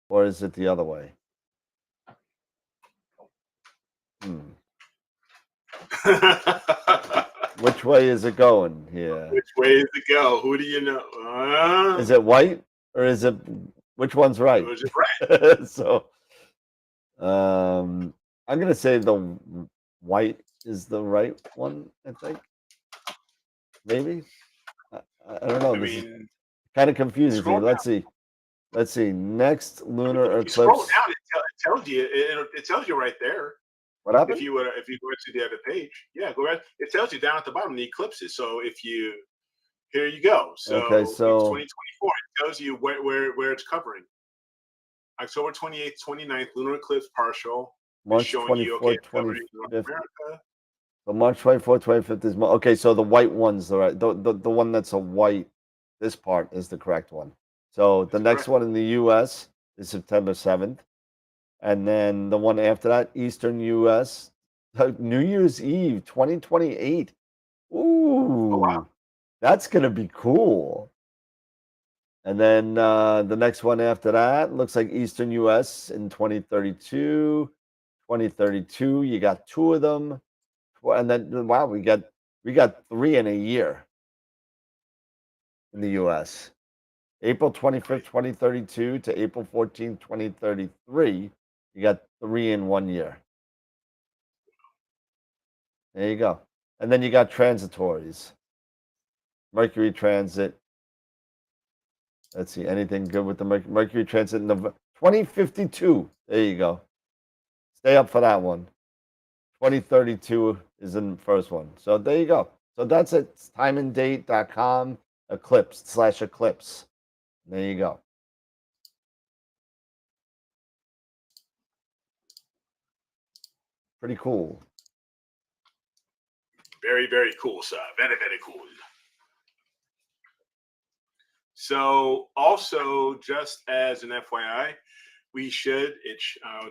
Or is it the other way? Which way is it going here? Which way is it go? Who do you know? Is it white or is it which one's right? Was it right? So I'm gonna say the white is the right one, I think. Maybe. I don't know. I This is mean, kind of confusing to me. scroll down. Let's see. Next lunar If you scroll eclipse. down, it tells you. It tells you right there. What happened? If you go to the other page, yeah, go ahead. It tells you down at the bottom the eclipses. So if you here you go. So Okay, it's so 2024. It tells you where it's covering. October 28th, 29th, lunar eclipse partial. It's March showing you 24th, it's covering North 25th. America. So March 24th, 25th is okay. So the white one's the right. The one that's a white. This part is the correct one. So the That's next correct. one in the U.S. is September 7th, and then the one after that, Eastern U.S. New Year's Eve, 2028. Oh wow. Ooh, that's gonna be cool. And then the next one after that looks like Eastern U.S. in 2032. 2032, you got two of them. And then wow, we got three in a year. in the U.S. April 25th, 2032 to April 14th, 2033. You got 3 in 1 year. There you go. And then you got transitories. Mercury transit. Let's see, anything good with the Mercury transit in 2052. There you go. Stay up for that one. 2032 is in the first one. So there you go. So that's it. It's timeanddate.com, eclipse/eclipse. There you go. Pretty cool. Very, very cool, sir. Very, very cool. So also, just as an FYI, we should,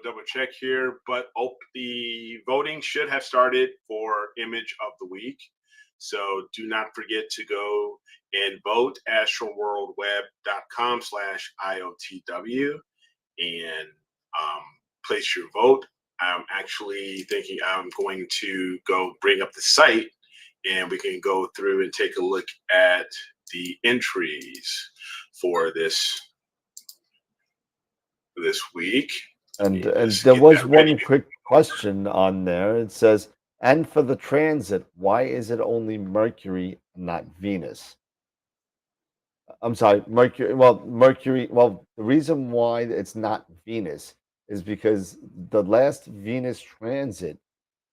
double check here, but the voting should have started for image of the week. So do not forget to go and vote astralworldweb.com/IOTW and place your vote. I'm actually thinking I'm going to go bring up the site and we can go through and take a look at the entries for this week. And there was one quick question on there. It says, and for the transit, why is it only Mercury, not Venus? I'm sorry, Mercury. Well, the reason why it's not Venus is because the last Venus transit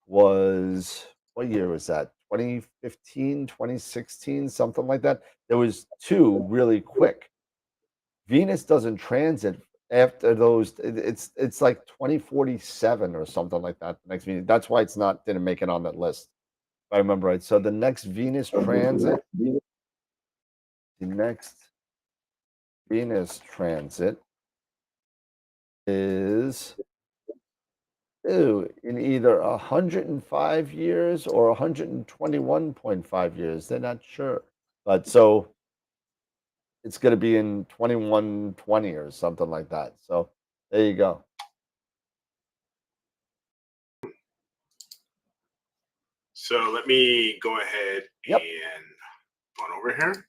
was, what year was that? 2015, 2016, something like that. There was 2 really quick. Venus doesn't transit after those. It's like 2047 or something like that. The next Venus. That's why didn't make it on that list, if I remember right. So the next Venus transit is in either 105 years or 121.5 years. They're not sure, but so it's going to be in 2120 or something like that. So there you go. So let me go ahead Yep. and run over here and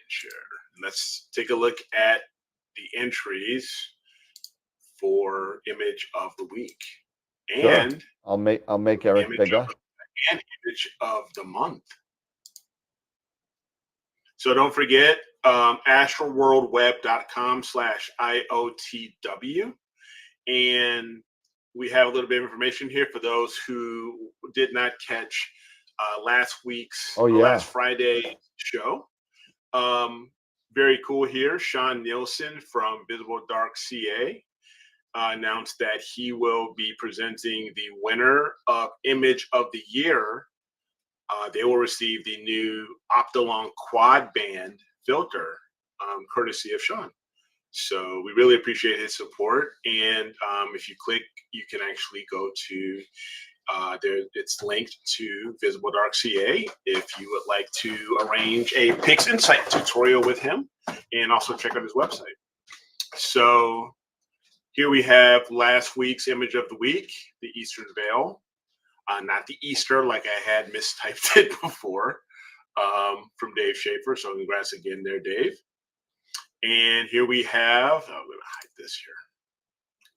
share. Let's take a look at the entries for image of the week. And sure. I'll make Eric bigger. And image of the month. So don't forget astralworldweb.com/IOTW. And we have a little bit of information here for those who did not catch last Friday show. Very cool here. Sean Nielsen from Visible Dark CA announced that he will be presenting the winner of Image of the Year. They will receive the new Optolong Quad Band filter, courtesy of Sean. So we really appreciate his support. And if you click, you can actually go to there. It's linked to Visible Dark CA if you would like to arrange a Pix Insight tutorial with him, and also check out his website. So here we have last week's image of the week, the Eastern Veil. Not the Easter, like I had mistyped it before, from Dave Schaefer. So congrats again there, Dave. And here we have, I'm going to hide this here.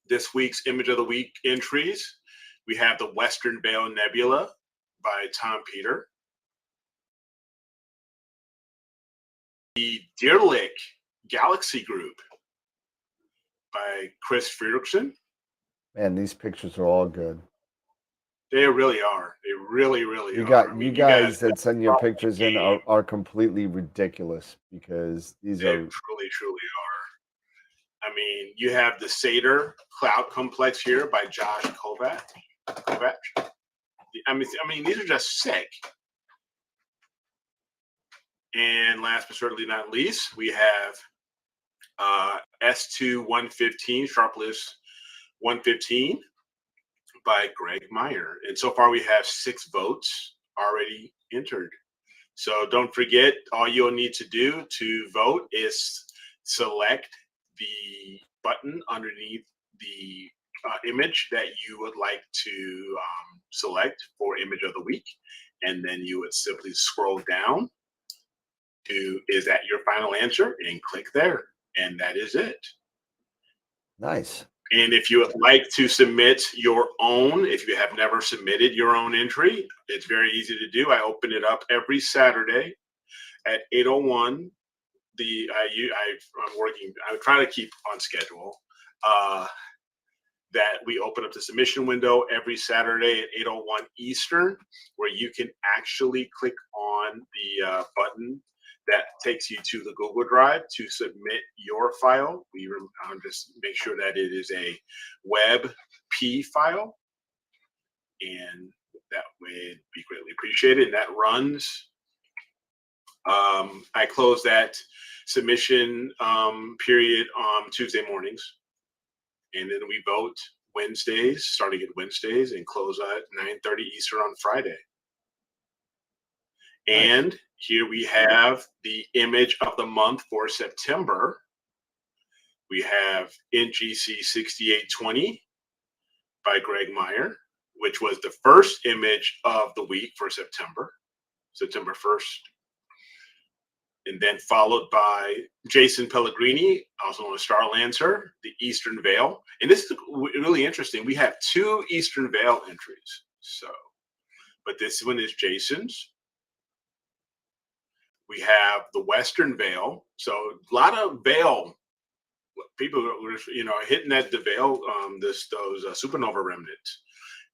This week's image of the week entries. We have the Western Veil Nebula by Tom Peter. The Deerlick Galaxy Group by Chris Friedrichsen. Man, these pictures are all good. They really are. They really, really are. You guys that send your pictures in are completely ridiculous, because these are truly, truly are. I mean, you have the Seder Cloud Complex here by Josh Kovac. I mean, these are just sick. And last but certainly not least, we have S2 115, Sharpless 115 by Greg Meyer. And so far we have 6 votes already entered. So don't forget, all you'll need to do to vote is select the button underneath the image that you would like to select for image of the week. And then you would simply scroll down do is that your final answer and click there. And that is it. Nice. And if you would like to submit your own, if you have never submitted your own entry, it's very easy to do. I open it up every Saturday at 8:01. I'm working. I try to keep on schedule. That we open up the submission window every Saturday at 8:01 Eastern, where you can actually click on the button that takes you to the Google Drive to submit your file. Just make sure that it is a WebP file, and that would be greatly appreciated. And that runs. I close that submission period on Tuesday mornings, and then we vote Wednesdays, starting at Wednesdays, and close at 9:30 Eastern on Friday. And here we have the image of the month for September. We have NGC 6820 by Greg Meyer, which was the first image of the week for September 1st. And then followed by Jason Pellegrini, also known as Starlancer, the Eastern Veil. And this is really interesting. We have 2 Eastern Veil entries. But this one is Jason's. We have the Western Veil. So a lot of veil people were, hitting the veil, those supernova remnants.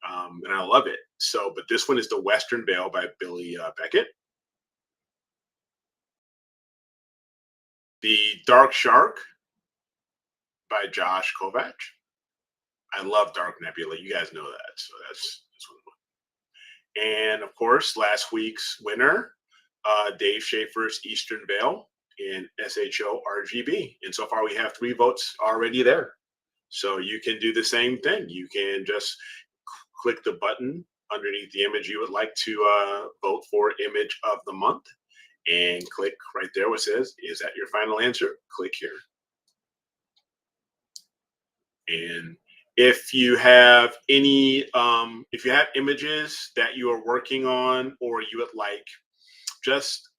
And I love it. But this one is the Western Veil by Billy Beckett. The Dark Shark by Josh Kovac. I love Dark Nebula. You guys know that. So that's one. And of course, last week's winner, Dave Schaefer's Eastern Veil in SHO RGB. And so far we have 3 votes already there. So you can do the same thing. You can just click the button underneath the image you would like to vote for image of the month. And click right there where it says, is that your final answer? Click here. And if you have any, if you have images that you are working on, or you would like just,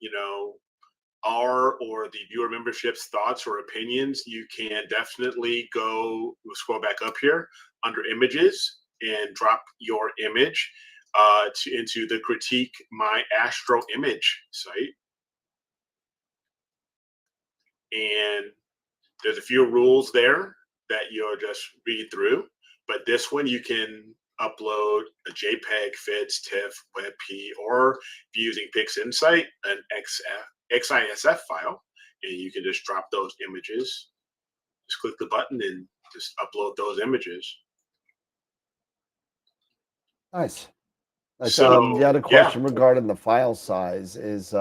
our or the viewer membership's thoughts or opinions, you can definitely scroll back up here under images and drop your image into the Critique My Astro Image site. And there's a few rules there that you'll just read through. But this one, you can upload a JPEG, FITS, TIFF, WebP, or if you're using PixInsight, an XISF file, and you can just drop those images. Just click the button and just upload those images. Nice. So, the other question regarding the file size is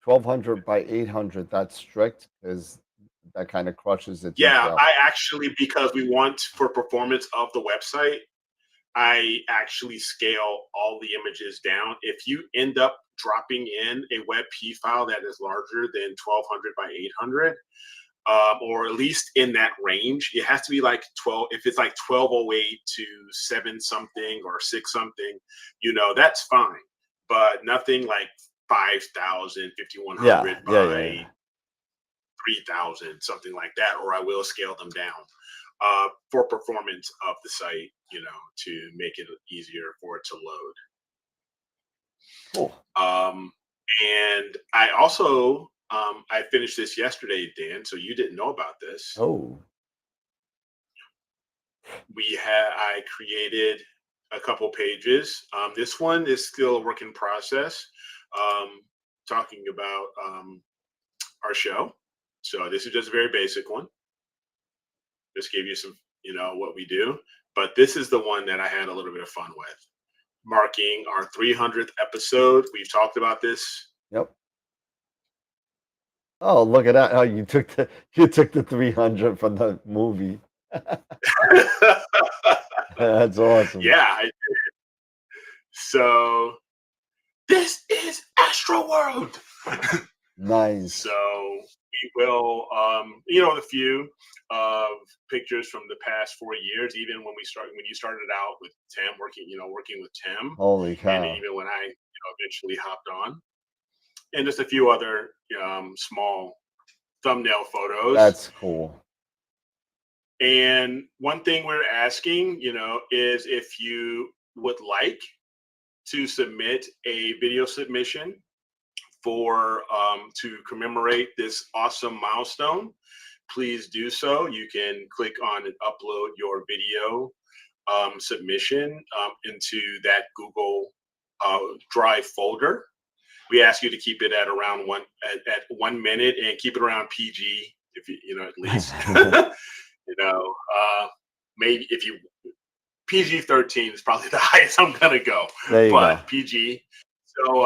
1200 by 800. That's strict because that kind of crushes the detail. Yeah, I actually, because we want for performance of the website, I actually scale all the images down. If you end up dropping in a WebP file that is larger than 1200 by 800, or at least in that range, it has to be like 12. If it's like 1208 to 7 something or 6 something, that's fine. But nothing like 5000, 5100 by 3000, something like that, or I will scale them down for performance of the site, to make it easier for it to load. Cool. And I also, I finished this yesterday, Dan, so you didn't know about this. Oh. I created a couple pages. This one is still a work in process, talking about our show. So this is just a very basic one. Just gave you some, what we do. But this is the one that I had a little bit of fun with, marking our 300th episode. We've talked about this. Yep. Oh, look at that! How you took the 300 from the movie. That's awesome. Yeah, I did. So this is Astro World. Nice. So we will, a few of pictures from the past 4 years, even when you started out with Tim, working with Tim. Holy cow. And even when I eventually hopped on. and just a few other small thumbnail photos. That's cool. And one thing we're asking, is if you would like to submit a video submission for to commemorate this awesome milestone, please do so. You can click on and upload your video submission into that Google Drive folder. We ask you to keep it at around 1 minute and keep it around PG, if at least. Maybe if you PG-13 is probably the highest I'm gonna go, There you but go. PG. So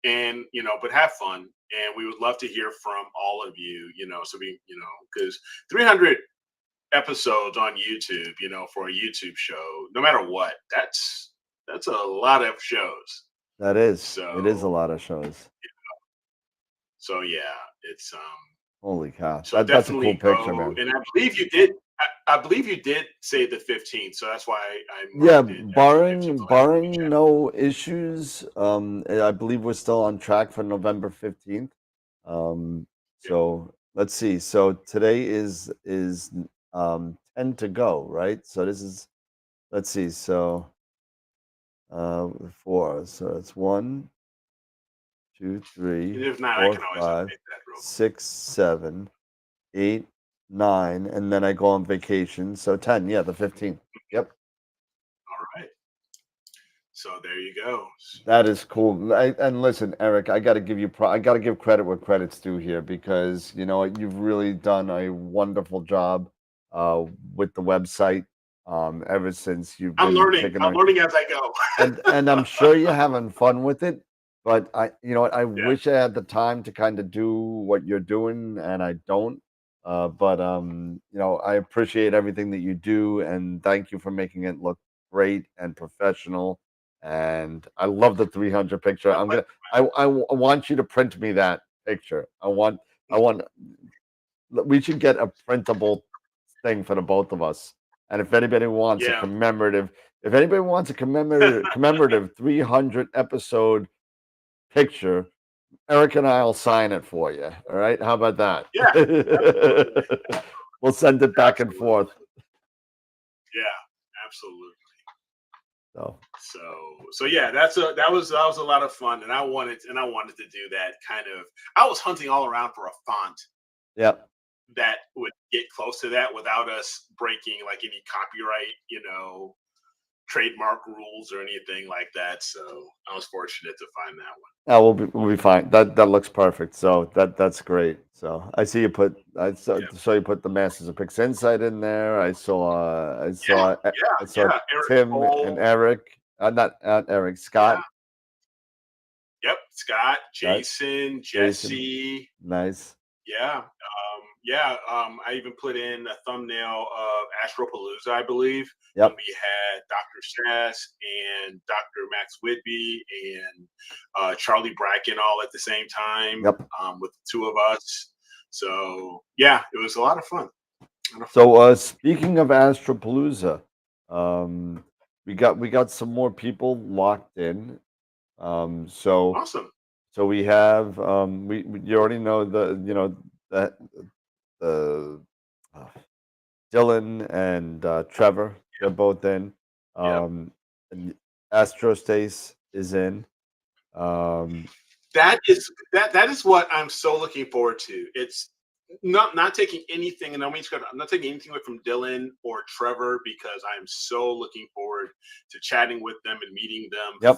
and but have fun, and we would love to hear from all of you. So we because 300 episodes on YouTube, for a YouTube show, no matter what, that's a lot of shows. That is. So It is a lot of shows. So yeah, it's Holy cow! so That's a cool definitely picture, go. man. And I believe you did. I believe you did say the 15th, so that's why I Yeah, marked it as the 15th. barring no issues, I believe we're still on track for November 15th. So let's see. So today is 10 to go, right? So this is, let's see. So 4. So it's 1, 2, 3, And if not, I 4, can always 5, update that real quick. 6, 7, 8, 9, and then I go on vacation. So 10. Yeah, the 15th. Yep. All right. So there you go. That is cool. And listen, Eric, I got to give you I got to give credit where credit's due here, because you've really done a wonderful job with the website ever since you've I'm been learning. taking I'm on. learning as I go. And I'm sure you're having fun with it, but I Yeah. wish I had the time to kind of do what you're doing, and I don't. But I appreciate everything that you do, and thank you for making it look great and professional. And I love the 300 picture. I want you to print me that picture. I want we should get a printable thing for the both of us. And if anybody wants a Yeah. commemorative, if anybody wants a commemorative 300 episode picture, Eric and I'll sign it for you. All right? How about that? Yeah. Absolutely. We'll send it back and forth. Yeah. Absolutely. So Yeah, that was a lot of fun, and I wanted to do that kind of. I was hunting all around for a font yep. that would get close to that without us breaking like any copyright, trademark rules or anything like that. So I was fortunate to find that one. Yeah, we'll be fine. That looks perfect. So that's great. So I see you put so you put the Masters of Pix Insight in there. I saw Tim Cole. and Eric. Not Eric, Scott. Yeah. Yep, Scott, Jason, Jesse. Nice. Yeah. I even put in a thumbnail of Astropalooza, I believe. Yep. We had Dr. Sass and Dr. Max Whitby and Charlie Bracken all at the same time. Yep. With the two of us. So yeah, it was a lot of fun. So speaking of Astropalooza, we got some more people locked in. So awesome. So we have you already know that Dylan and Trevor, they're both in. And Astrostace is in. That is what I'm so looking forward to. It's not taking anything, and I'm not taking anything away from Dylan or Trevor, because I'm so looking forward to chatting with them and meeting them,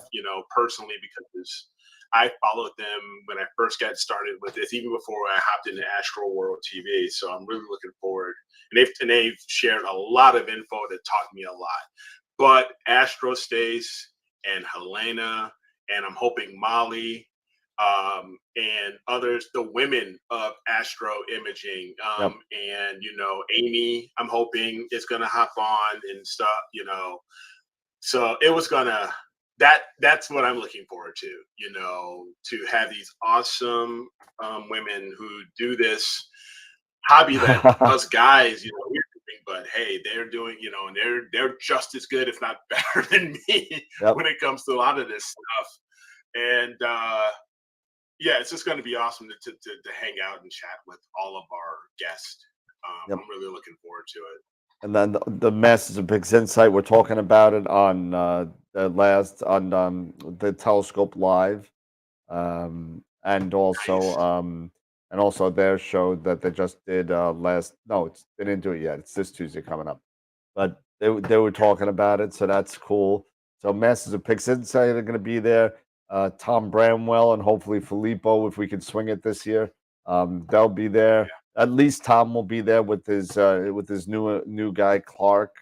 personally, because I followed them when I first got started with this, even before I hopped into Astro World TV. So I'm really looking forward, and they've shared a lot of info that taught me a lot. But Astrostace and Helena, and I'm hoping Molly, and others, the women of Astro Imaging, and Amy, I'm hoping is gonna hop on and stuff, So it was gonna that's what I'm looking forward to, to have these awesome women who do this hobby that us guys, we're doing, but hey, they're doing, and they're just as good, if not better than me when it comes to a lot of this stuff. And yeah, it's just going to be awesome to hang out and chat with all of our guests. Yep. I'm really looking forward to it. And then the Masters of Pigs Insight, we're talking about it on the Telescope Live, and Nice. also their show that they just did last. No, they didn't do it yet. It's this Tuesday coming up, but they were talking about it, so that's cool. So Masters of Pigs Insight are going to be there. Tom Bramwell and hopefully Filippo, if we can swing it this year, they'll be there. Yeah. At least Tom will be there with his new guy Clark,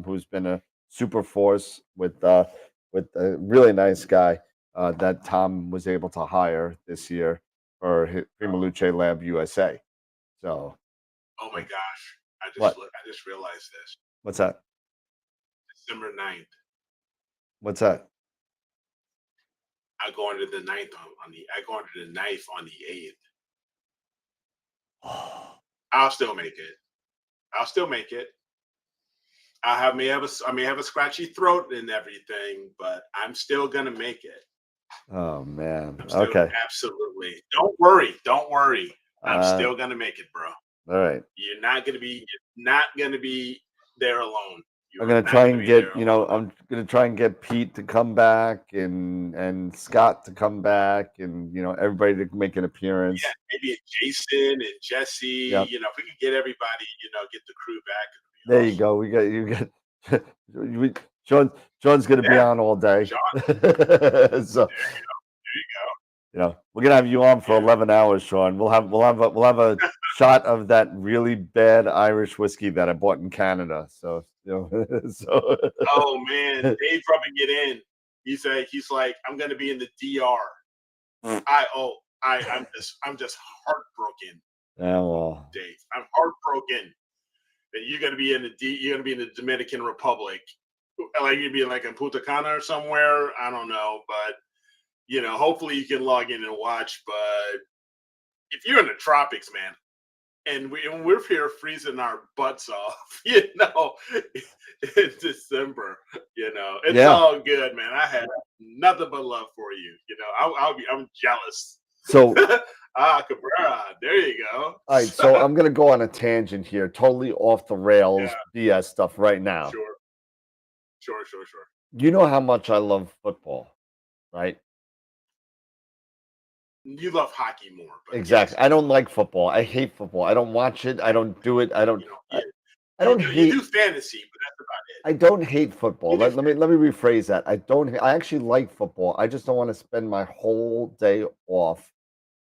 who's been a super force with a really nice guy that Tom was able to hire this year for Prima Luce Lab USA. So, Oh my gosh. What? I just realized this. what's that? December 9th. What's that? I go into the 9th I go into the 9th on the 8th. I'll still make it. I may have a scratchy throat and everything, but I'm still gonna make it. Oh man. Still, Okay. absolutely. Don't worry. I'm still gonna make it, bro. All right. You're not gonna be there alone. I'm gonna try and get I'm gonna try and get Pete to come back and Scott to come back and everybody to make an appearance. Yeah, maybe Jason and Jesse. Yep. If we could get everybody, get the crew back. There you go. You got Sean's gonna be on all day. Sean. So There you go. we're gonna have you on for 11 hours, Sean. We'll have a shot of that really bad Irish whiskey that I bought in Canada. So so. Oh man, Dave rubbing it in. He's like, I'm gonna be in the DR. I'm just heartbroken. Yeah, well, Dave, I'm heartbroken that you're gonna be in the Dominican Republic. Like you'd be like in Punta Cana or somewhere. I don't know, but hopefully you can log in and watch. But if you're in the tropics, man, and we're here freezing our butts off, in December, it's all good, man. I have nothing but love for you. I'm jealous. So Cabrera, there you go. All right, so I'm gonna go on a tangent here, totally off the rails BS stuff right now. Sure. You know how much I love football, right? You love hockey more. But exactly. Yes. I don't like football. I hate football. I don't watch it. I don't do it. I don't. I don't hate. You do fantasy, but that's about it. I don't hate football. Let me rephrase that. I actually like football. I just don't want to spend my whole day off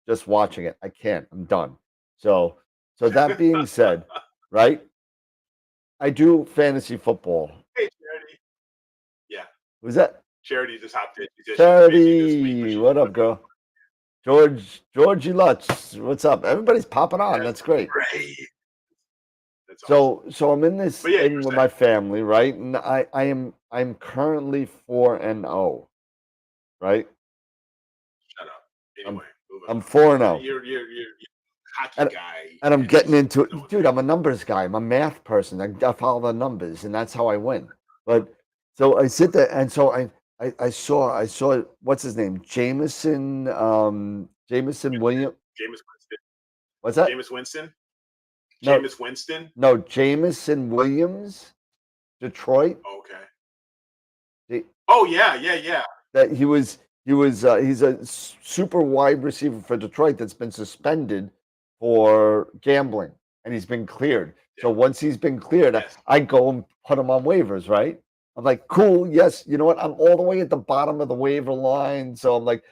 just watching it. I can't. I'm done. So that being said, right? I do fantasy football. Hey, Charity. Yeah. Who's that? Charity just hopped in. Charity, what up, girl? Georgie Lutz, what's up? Everybody's popping on. That's great. That's so I'm in this thing with my family, right? And I'm currently 4-0, right? Shut up. Anyway, I'm 4-0. You're hockey guy, and I'm getting into it, dude. I'm a numbers guy. I'm a math person. I follow the numbers, and that's how I win. But so I sit there, and so I saw what's his name, Jameson William. Jameis Winston. What's that? Jameis Winston. No, Jameis Winston. No, Jameson Williams, Detroit. Okay. Oh yeah. That he's a super wide receiver for Detroit that's been suspended for gambling, and he's been cleared. Yeah. So once he's been cleared, yes. I go and put him on waivers, right? I'm like, cool, yes. You know what? I'm all the way at the bottom of the waiver line. So I'm like,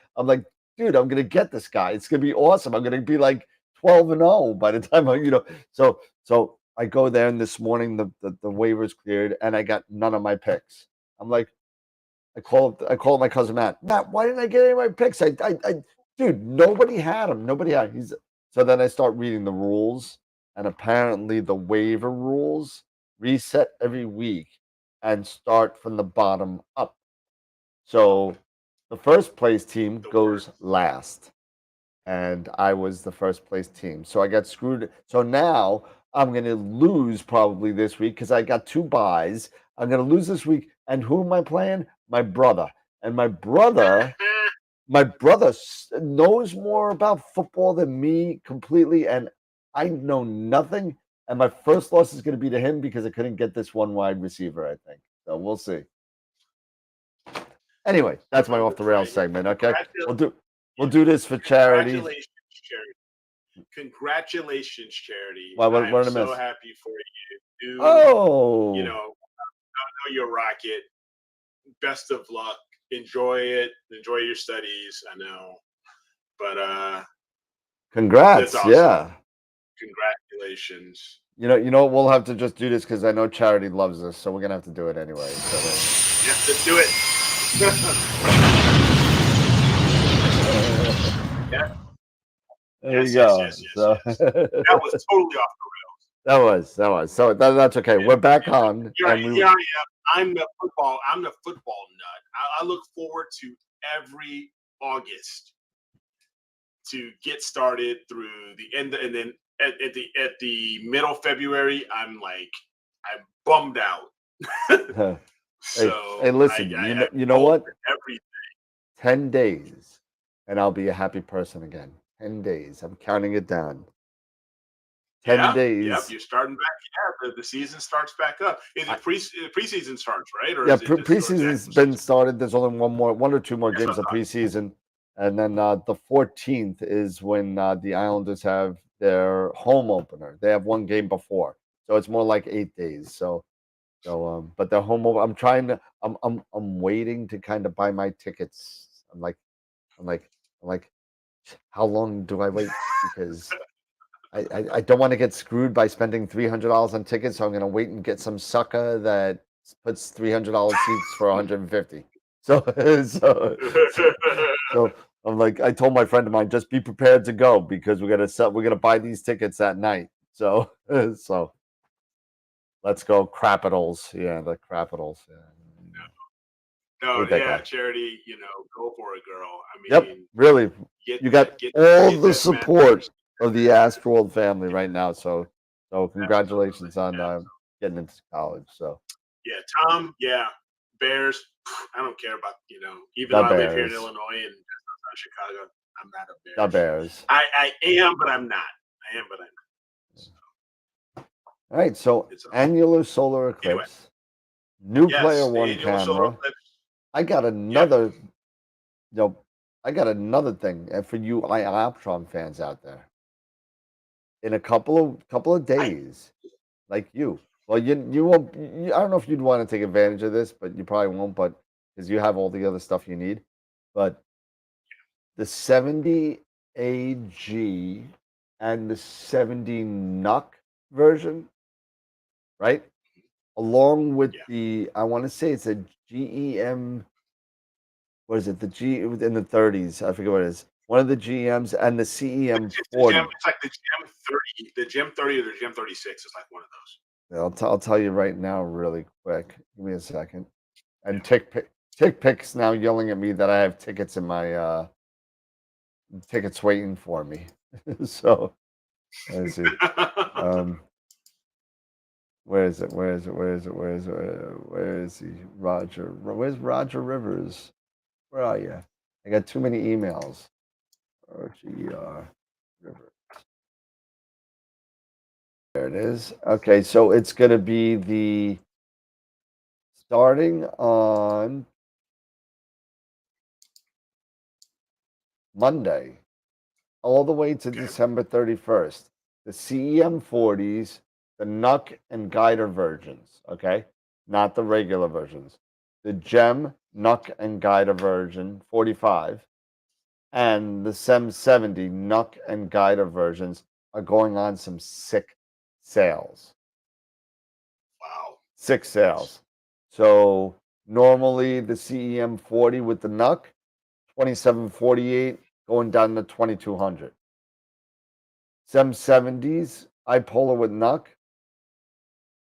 dude, I'm gonna get this guy. It's gonna be awesome. I'm gonna be like 12-0 by the time So I go there, and this morning the waivers cleared, and I got none of my picks. I'm like, I called my cousin Matt. Matt, why didn't I get any of my picks? Dude, nobody had him. So then I start reading the rules, and apparently the waiver rules reset every week and start from the bottom up. So the first place team goes last, and I was the first place team. So I got screwed. So now I'm going to lose probably this week because I got 2 buys. I'm going to lose this week. And who am I playing? My brother. And my brother my brother knows more about football than me completely, and I know nothing. And my first loss is going to be to him because I couldn't get this one wide receiver, I think. So we'll see. Anyway, that's my off the rails segment. Okay, we'll do this for charity. Congratulations, Charity. Congratulations, Charity. What I'm did I so miss? happy for you. Oh, You know, you're rocket. Best of luck. Enjoy it. Enjoy your studies. I know, but congrats! awesome. Yeah, congratulations. You know, we'll have to just do this because I know Charity loves us, so we're gonna have to do it anyway. So you have to do it. Yeah. There you go. Yes. That was totally off the rails. That was. So that's okay. We're back on. Here I am. I'm the football nut. I look forward to every August to get started through the end, and then at the middle of February, I'm bummed out. So hey, listen. You know what? Everything. 10 days, and I'll be a happy person again. 10 days. I'm counting it down. 10 days. Yep, you're starting back. Yeah, the season starts back up. Is it preseason starts, right? Or yeah, is it preseason's been started. There's only one or two more games of preseason, and then the 14th is when the Islanders have their home opener. They have one game before, so it's more like 8 days. So, but their home opener. I'm waiting to kind of buy my tickets. I'm like, how long do I wait? Because I don't want to get screwed by spending $300 on tickets, so I'm going to wait and get some sucker that puts $300 seats for 150. So I'm like, I told my friend of mine, just be prepared to go because we're gonna buy these tickets that night. So let's go, Capitals. Yeah, the Capitals. Yeah. No, yeah, Charity, go for it, girl. I mean, yep, really. You got all the support of the Astroworld family right now. So congratulations on getting into college. So yeah, Tom, Bears. I don't care about even though I live here in Illinois and Chicago, I'm not a Bears. The Bears. I am, but I'm not. So. All right, so annular solar eclipse. Anyway. New player one camera. I got another. I got another thing for you Ioptron fans out there. In a couple of days, like you. Well, you won't. I don't know if you'd want to take advantage of this, but you probably won't. But because you have all the other stuff you need, but the 70 AG and the 70 NUC version, right? Along with the, I want to say it's a GEM. What is it? The G in the 30s. I forget what it is. One of the GMs and the CEM 40. It's like the GM 30, the GM 30 or the GM 36 is like one of those. I'll tell you right now, really quick. Give me a second. And TickPick's now yelling at me that I have tickets in my tickets waiting for me. So let's see. Where is it? Where is he? Roger. Where's Roger Rivers? Where are you? I got too many emails. RGR Rivers. There it is. Okay, so it's going to be the starting on Monday all the way to December 31st. The CEM 40s, the NUC and Guider versions, okay? Not the regular versions. The GEM, NUC and Guider version 45 and the SEM 70 NUC and Guider versions are going on some sick sales. Wow. 6 sales. So normally the CEM 40 with the NUC, 2748 going down to 2200. SEM 70s, bipolar with NUC,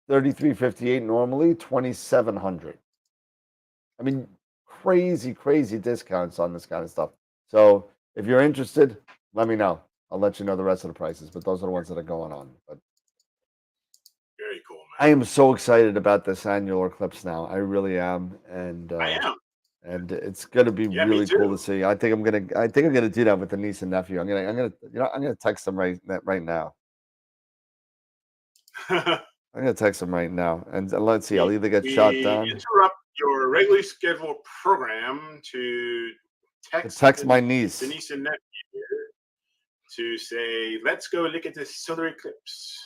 3358 normally, 2700. I mean, crazy discounts on this kind of stuff. So if you're interested, let me know. I'll let you know the rest of the prices, but those are the ones that are going on. But very cool, man. I am so excited about this annular eclipse now. I really am. And I am. and it's gonna be Yeah, me really cool to too. see. I think I'm gonna do that with the niece and nephew. I'm gonna text them right now. I'm gonna text them right now, and let's see. I'll either get shot We down interrupt your regularly scheduled program to to text text my niece. niece and nephew here to say, let's go look at this solar eclipse.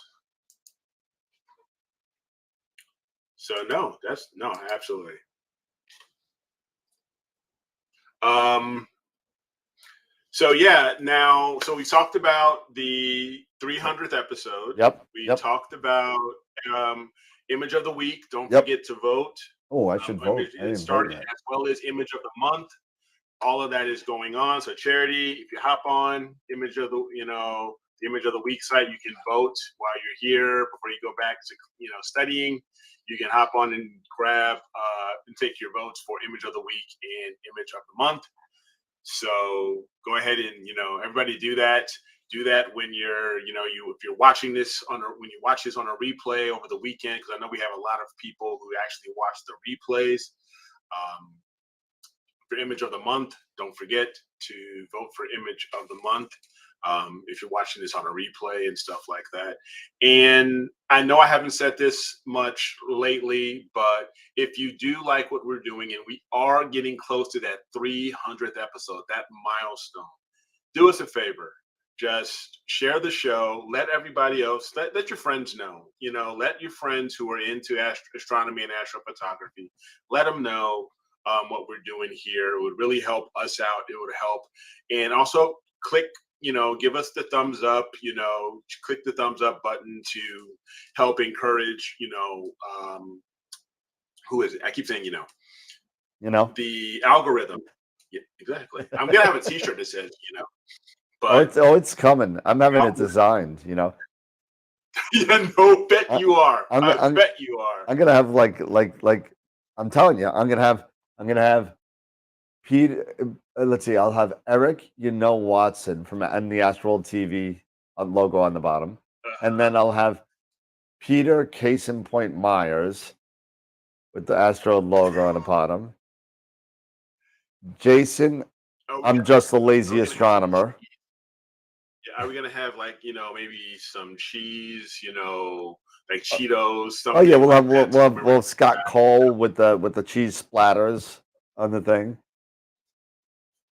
So no, absolutely. Um, so yeah, so we talked about the 300th episode. Yep. We Yep. talked about um, image of the week. Don't Yep. forget to vote. Oh, I should vote. I didn't vote yet. As well as image of the month. All of that is going on. So charity, if you hop on the image of the week site, you can vote while you're here before you go back to studying. You can hop on and grab and take your votes for image of the week and image of the month. So go ahead and everybody do that. Do that when you're if you're watching this when you watch this on a replay over the weekend, because I know we have a lot of people who actually watch the replays. For image of the month, don't forget to vote for image of the month if you're watching this on a replay and stuff like that. And I know I haven't said this much lately, but if you do like what we're doing, and we are getting close to that 300th episode, that milestone, do us a favor. Just share the show. Let everybody else, let your friends know. Let your friends who are into astronomy and astrophotography, let them know what we're doing here. It would really help us out. It would help. And also click, give us the thumbs up, click the thumbs up button to help encourage, who is it? I keep saying, the algorithm. Yeah, exactly. I'm going to have a t-shirt that says, but it's coming. I'm having it designed, Yeah, no, bet you are. I bet you are. I'm gonna have like I'm telling you, I'm gonna have Pete. Let's see, I'll have Eric, Watson from and the Astral TV logo on the bottom, and then I'll have Peter Case in Point Myers with the Astro logo on the bottom. Jason, I'm just the lazy astronomer. Yeah, are we gonna have maybe some cheese, like Cheetos? Oh yeah, we'll have Scott Cole with the cheese splatters on the thing.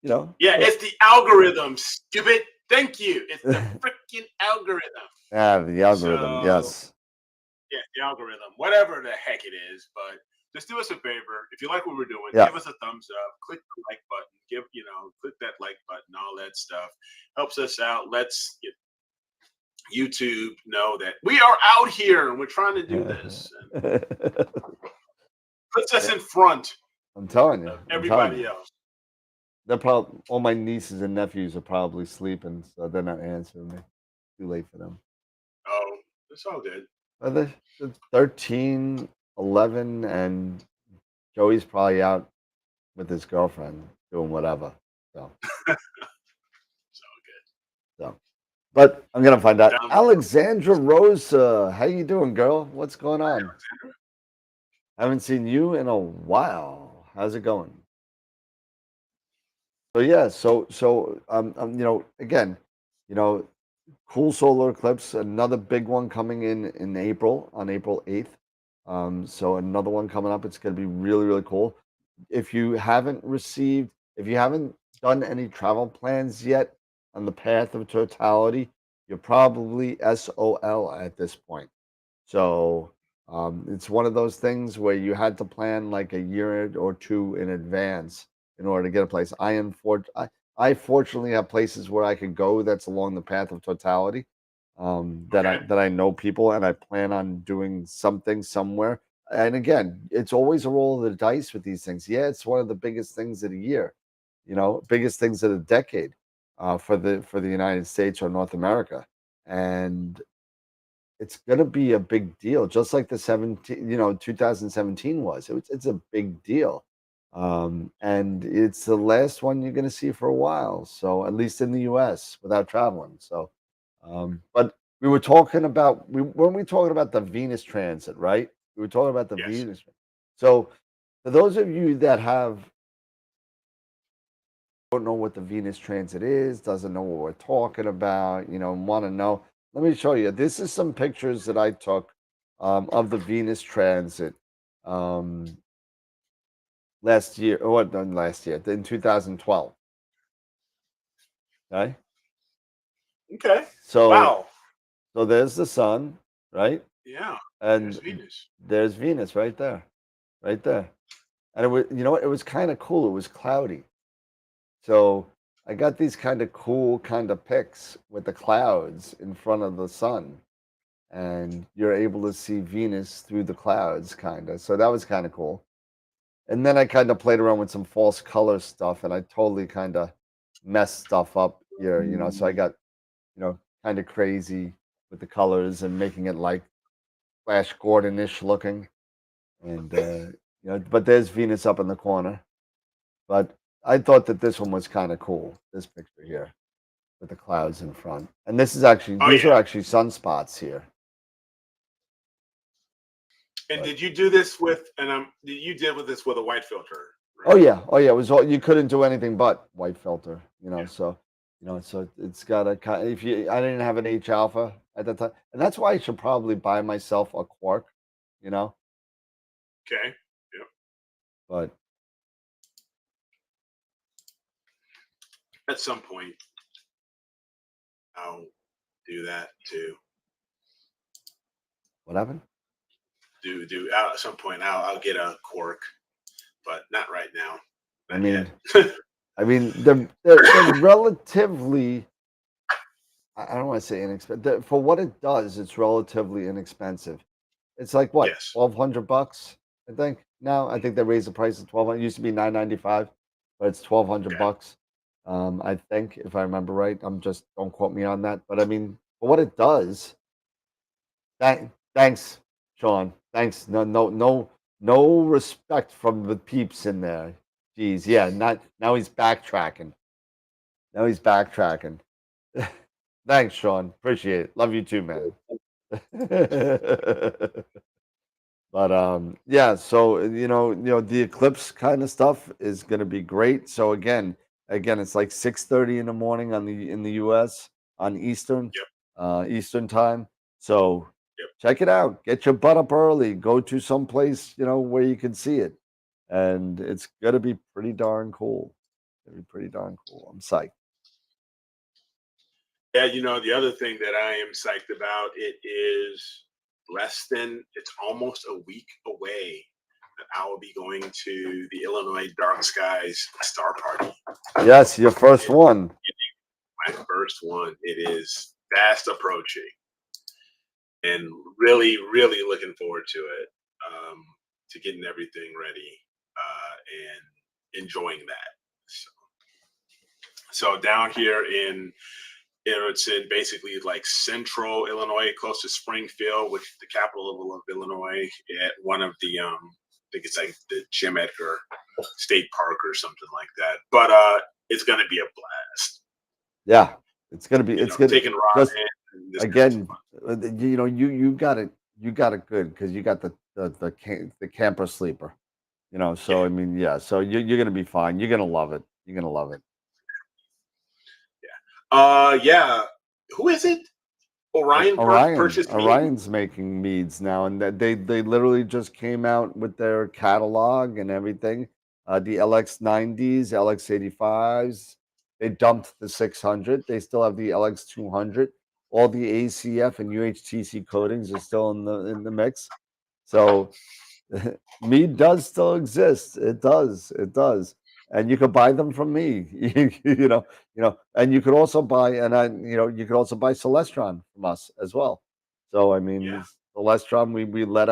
Yeah, it's the algorithm, stupid. Thank you. It's the freaking algorithm. Yeah, the algorithm. Yes. Yeah, the algorithm. Whatever the heck it is, but just do us a favor. If you like what we're doing, give us a thumbs up. Click the like button. Click that like button. All that stuff helps us out. Let's get YouTube know that we are out here and we're trying to do this. Puts us in front. I'm telling you, everybody else. They're probably all my nieces and nephews are probably sleeping, so they're not answering me. Too late for them. Oh, it's all good. They're 13, 11, and Joey's probably out with his girlfriend doing whatever. So it's all good. So, but I'm gonna find out. Alexandra Rosa, how you doing, girl? What's going on? Haven't seen you in a while. How's it going? So yeah, again, cool solar eclipse, another big one coming in April, on April 8th. So another one coming up. It's going to be really, really cool. If you haven't done any travel plans yet on the path of totality, you're probably SOL at this point. So it's one of those things where you had to plan like a year or two in advance in order to get a place. I fortunately have places where I could go that's along the path of totality. That I know people, and I plan on doing something somewhere. And again, it's always a roll of the dice with these things. Yeah, it's one of the biggest things of the year, biggest things of the decade for the United States or North America, and it's going to be a big deal, just like the 2017 was. It's a big deal. And it's the last one you're going to see for a while. So at least in the US without traveling. So, but we were talking about, weren't we talking about the Venus transit, right? We were talking about the Venus. So for those of you that have don't know what the Venus transit is, doesn't know what we're talking about, and want to know. Let me show you. This is some pictures that I took of the Venus transit last year, or what? Not last year, in 2012. Okay, Okay. so Wow. so there's the sun, right? Yeah. There's And Venus. there's Venus right there, right there. And it was, it was kind of cool. It was cloudy. So I got these kind of cool kind of pics with the clouds in front of the sun. And you're able to see Venus through the clouds, kind of. So that was kind of cool. And then I kind of played around with some false color stuff, and I totally kind of messed stuff up here, So I got, kind of crazy with the colors and making it like Flash Gordon-ish looking. And, but there's Venus up in the corner. But I thought that this one was kind of cool, this picture here with the clouds in front. And these are actually sunspots here. And did you do this with you did with this with a white filter? Right? Oh yeah. It was all, you couldn't do anything but white filter, so so it's got a kind. I didn't have an H alpha at the time, and that's why I should probably buy myself a Quark, Okay. Yep. But at some point, I'll do that too. What happened? At some point I'll get a Quark, but not right now. Not they're relatively. I don't want to say inexpensive. For what it does, it's relatively inexpensive. It's like what, $1,200, I think. Now I think they raised the price to $1,200. It used to be $995, but it's $1,200. I think, if I remember right. Don't quote me on that. But for what it does, thanks, Sean. Thanks. No respect from the peeps in there. Jeez, yeah. Now he's backtracking. Thanks, Sean. Appreciate it. Love you too, man. But yeah, so the eclipse kind of stuff is going to be great. So again, it's like 6:30 in the morning in the US on Eastern time. So check it out. Get your butt up early. Go to some place, where you can see it. And it's going to be pretty darn cool. I'm psyched. Yeah, the other thing that I am psyched about, it is it's almost a week away that I will be going to the Illinois Dark Skies Star Party. Yes, your first one. My first one. It is fast approaching. And really, really looking forward to it, to getting everything ready and enjoying that. So down here it's in basically like central Illinois, close to Springfield, which is the capital of Illinois, at one of the I think it's like the Jim Edgar State Park or something like that. But it's going to be a blast. Yeah, it's going to be. It's going to taking Rob again. You got it. You got it good because you got the camper sleeper. So So you're going to be fine. You're going to love it. You're going to love it. Yeah. Who is it? Orion purchased mead? Orion's making meads now, and they literally just came out with their catalog and everything. The LX90s, LX85s, they dumped the 600. They still have the LX200. All the ACF and UHTC coatings are still in the mix. So mead does still exist. It does. And you could buy them from me, and you could also buy, you could also buy Celestron from us as well. So, Celestron, we let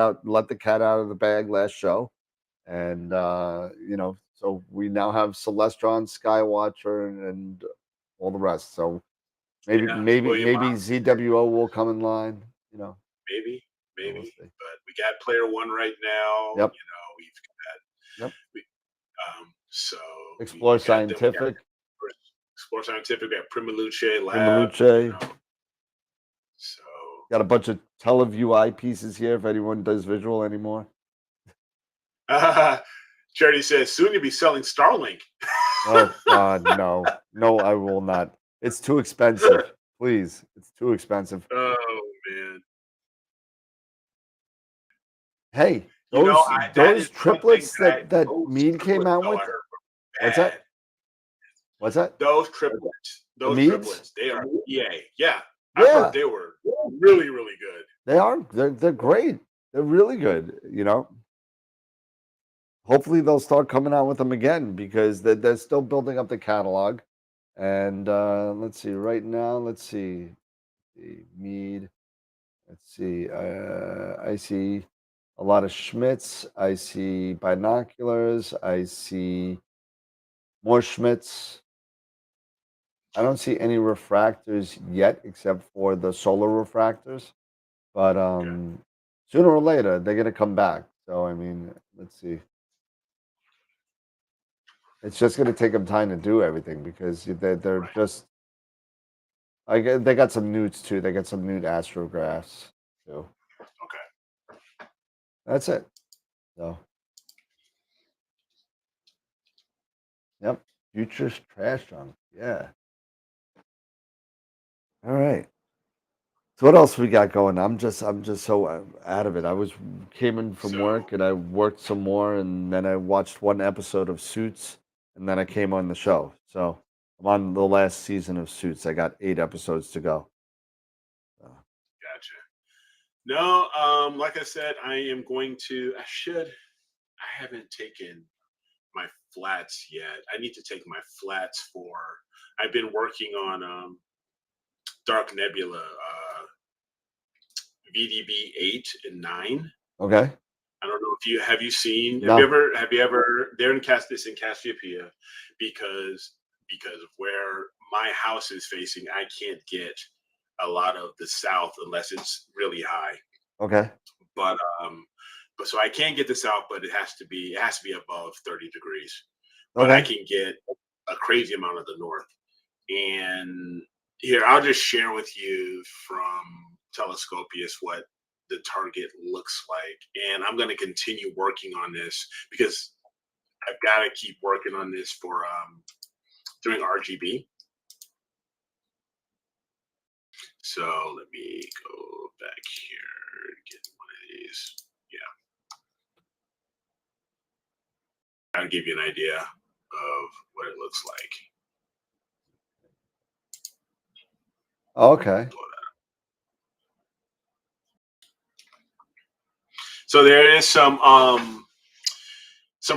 the cat out of the bag last show. And, so we now have Celestron, Skywatcher, and all the rest. So maybe ZWO will come in line, Maybe. But we got Player One right now. Yep. We've got. Yep. So Explore Scientific. Explore Scientific. We got Primaluce Lab. So got a bunch of TeleView eyepieces here if anyone does visual anymore. Charity says soon you'll be selling Starlink. Oh God, no, no, I will not. It's too expensive. Please, it's too expensive. Oh man. Hey, You know, that those is one thing triplets that that those Mead came triplets out though I with. heard What's bad. that? What's that? The Those Meads? triplets, they are EA. Yeah, I've heard Yeah, they were really, really good. they are. They're great. They're really good. Hopefully they'll start coming out with them again because they're still building up the catalog. And let's see. Right now, let's see. The Mead. Let's see. I see a lot of Schmitz. I see binoculars. I see more Schmitz. I don't see any refractors yet, except for the solar refractors. But Okay. sooner or later, they're gonna come back. So I mean, let's see. It's just gonna take them time to do everything because they're Right. just. They got some nudes too. They got some nude astrographs too. Okay. That's it. So, yep. Futures trash junk. Yeah. All right. So what else we got going? I'm just so out of it. Came in from So work and I worked some more and then I watched one episode of Suits and then I came on the show. So I'm on the last season of Suits. I got 8 episodes to go. So, gotcha. No, like I said, I am going to. I should. I haven't taken my flats yet. I need to take my flats for. I've been working on Dark Nebula, VDB 8 and 9. okay. I don't know if you have you seen. No. Have you ever? They're in this in Cassiopeia, because of where my house is facing. I can't get a lot of the south unless it's really high. Okay. But so I can get the south, but it has to be above 30 degrees. But I Okay. can get a crazy amount of the north. And here, I'll just share with you from Telescopius what the target looks like. And I'm going to continue working on this because I've got to keep working on this for doing RGB. So let me go back here and get one of these. Yeah. I'll give you an idea of what it looks like. Okay. So there is some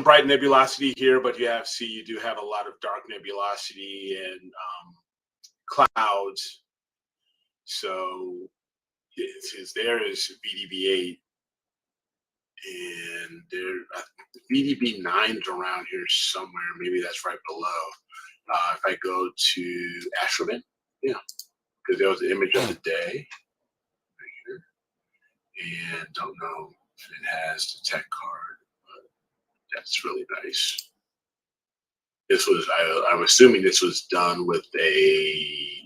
bright nebulosity here, but you do have a lot of dark nebulosity and clouds. So there is VDB 8, and there VDB 9's around here somewhere. Maybe that's right below. If I go to Astroman, yeah, because there was an image of the day right here, and don't know if it has the tech card, but that's really nice. This was I'm assuming this was done with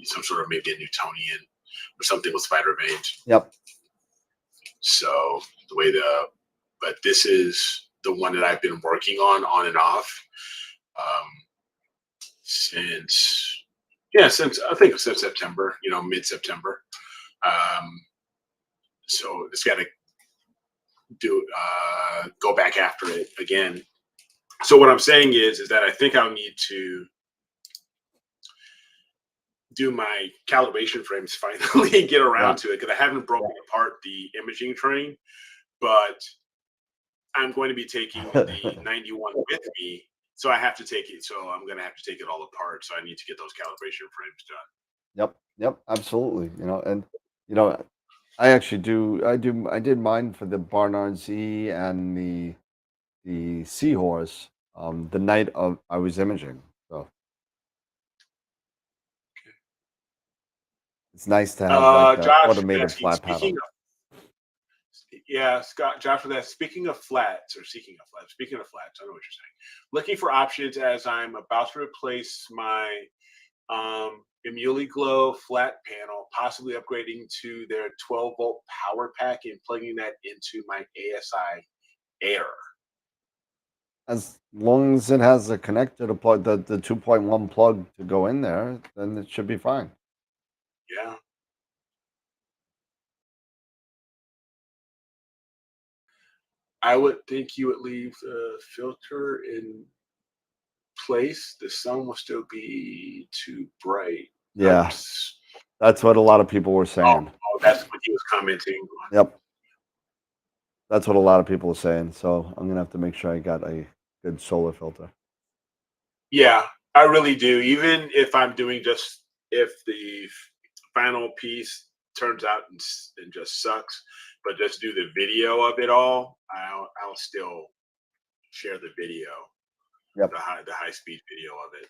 some sort of maybe a Newtonian or something with spider veins. Yep. So but this is the one that I've been working on and off, since since September, mid-September. So it's got to go back after it again. So what I'm saying is that I think I'll need to do my calibration frames finally and get around to it, because I haven't broken apart the imaging train, but I'm going to be taking the 91 with me, so I have to take it. So I'm going to have to take it all apart. So I need to get those calibration frames done. Yep. Yep. Absolutely. And I actually I did mine for the Barnard Z and the Seahorse the night of I was imaging. So it's nice to have like the Josh, automated flat panel. Josh was asking, speaking of flats, speaking of flats, I know what you're saying. Looking for options as I'm about to replace my Emuli Glow flat panel, possibly upgrading to their 12-volt power pack and plugging that into my ASI Air. as long as it has a connector to plug the 2.1 plug to go in there, then it should be fine. Yeah. I would think you would leave the filter in place. The sun will still be too bright. Yeah, that's what a lot of people were saying. Oh, that's what he was commenting on. Yep, that's what a lot of people were saying. So I'm gonna have to make sure I got a good solar filter. Yeah, I really do. Even if I'm doing just if the final piece turns out and just sucks, but just do the video of it all, I'll still share the video, Yep. the high speed video of it.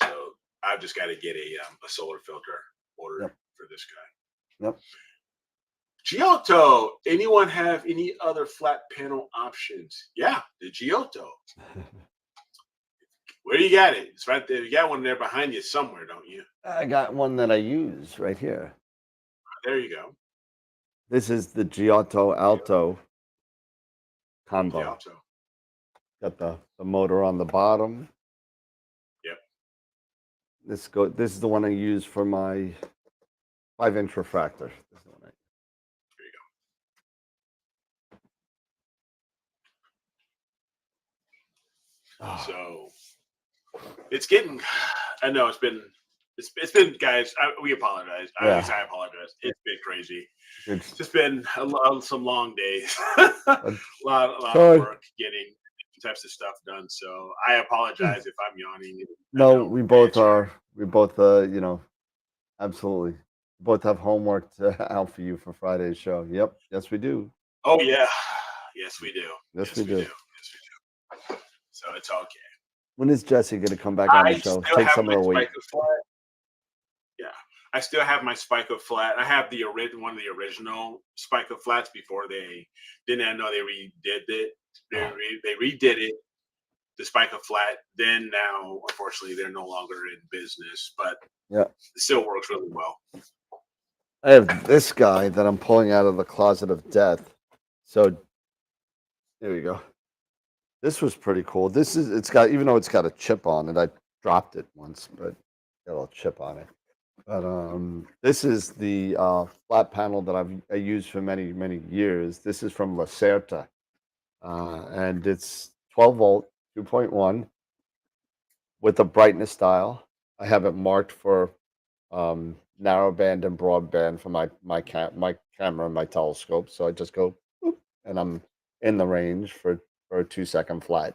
So I've just got to get a solar filter ordered for this guy. Yep. Giotto. Anyone have any other flat panel options? Yeah, the Giotto. Where do you got it? It's right there. You got one there behind you somewhere, don't you? I got one that I use right here. There you go. This is the Giotto Alto combo. Giotto. Got the motor on the bottom. Yep. This is the one I use for my 5-inch refractor. This is the one There you go. Oh. So it's getting. I know it's been guys. We apologize. At least I apologize. It's been crazy. It's just been some long days. a lot of work getting types of stuff done. So I apologize if I'm yawning. No, we both are. We both, absolutely. Both have homework out for you for Friday's show. Yep. Yes, we do. Oh yeah. Yes, we do. Yes, we do. Yes, we do. So it's okay. When is Jesse going to come back on the show? Take some of the weight. Yeah, I still have my Spica flat. I have one of the original Spica flats before they didn't know they redid it. They redid it, the Spica flat. Then now, unfortunately, they're no longer in business, but it still works really well. I have this guy that I'm pulling out of the closet of death. So there we go. This was pretty cool. Even though it's got a chip on it, I dropped it once, but got a little chip on it. But this is the flat panel that I used for many, many years. This is from Lacerta, and it's 12 volt, 2.1 with a brightness dial. I have it marked for narrow band and broadband for my camera and my telescope. So I just go, boop, and I'm in the range for a 2-second flat,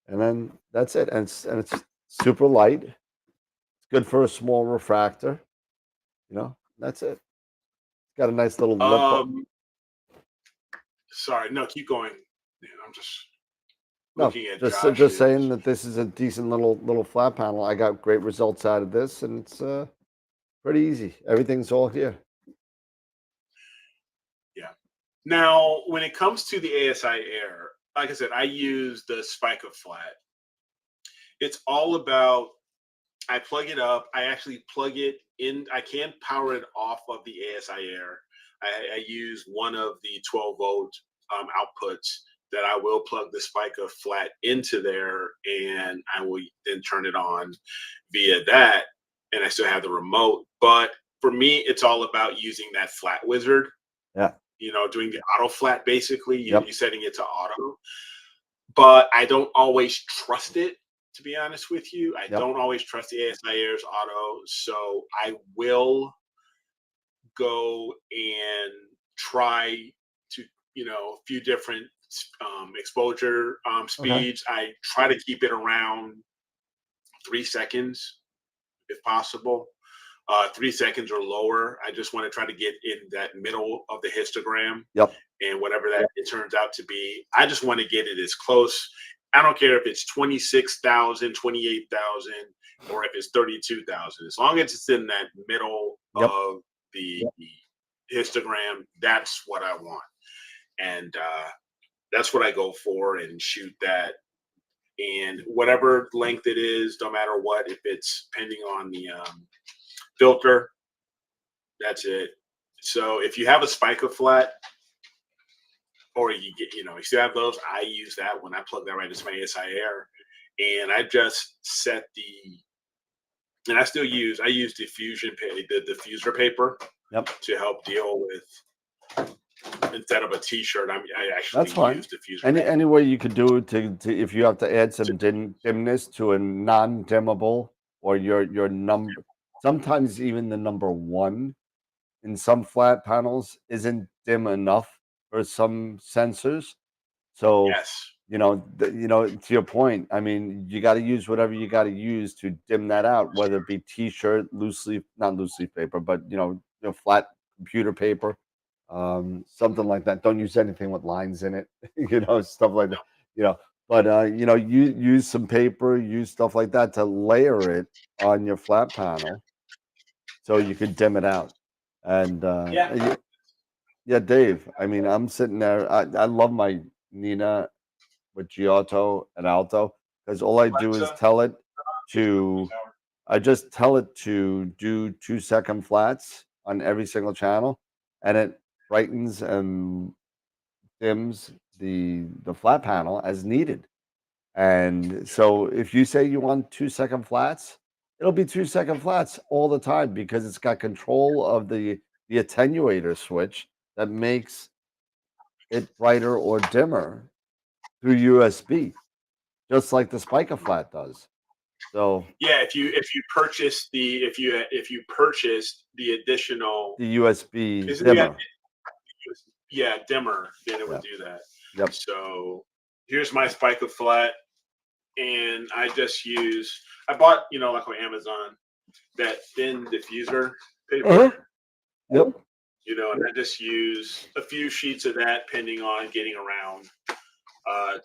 and then that's it. And it's super light. It's good for a small refractor. That's it. It's got a nice little lip. Sorry, no, keep going. I'm just looking at just saying that this is a decent little flat panel. I got great results out of this, and it's pretty easy. Everything's all here. Yeah. Now, when it comes to the ASI Air, like I said, I use the Spica flat. It's all about. I plug it up. I actually plug it in. I can power it off of the ASI Air. I use one of the 12 volt outputs that I will plug the Spica flat into there, and I will then turn it on via that. And I still have the remote. But for me, it's all about using that flat wizard. Yeah. Doing the auto flat, basically. You're setting it to auto. But I don't always trust it. To be honest with you, I don't always trust the ASI Air's auto, so I will go and try to, a few different exposure speeds. I try to keep it around 3 seconds if possible. 3 seconds or lower. I just want to try to get in that middle of the histogram. Yep. And whatever that it turns out to be, I just want to get it as close. I don't care if it's 26,000, 28,000, or if it's 32,000. As long as it's in that middle of the histogram, that's what I want. And that's what I go for and shoot that. And whatever length it is, no matter what, if it's depending on the filter, that's it. So if you have a Spica flat, or you get, you still have those. I use that when I plug that right into my ASI Air, and I just set and I use the diffuser paper Yep. to help deal with, instead of a t-shirt, I actually That's fine. use diffuser paper. Any way you could do it to if you have to add some dimness to a non-dimmable, or your number, sometimes even the number 1 in some flat panels isn't dim enough for some sensors. So, Yes. to your point, I mean, you got to use whatever you got to use to dim that out, whether it be t-shirt, not loose leaf paper, but flat computer paper, something like that. Don't use anything with lines in it, stuff like that. You know, but you use some paper, use stuff like that to layer it on your flat panel, so you could dim it out. And Yeah. yeah, Dave. I mean, I'm sitting there. I love my Nina with Giotto and Alto, because all I do is I just tell it to do 2-second flats on every single channel, and it brightens and dims the flat panel as needed. And so if you say you want 2-second flats, it'll be 2-second flats all the time, because it's got control of the attenuator switch that makes it brighter or dimmer through USB, just like the Spica flat does. So Yeah, if you purchase if you purchase the additional, the USB is it dimmer. dimmer, then it would Yep. do that. Yep. So here's my Spica flat, and I bought, like on Amazon, that thin diffuser paper. Uh-huh. Yep. And I just use a few sheets of that, depending on getting around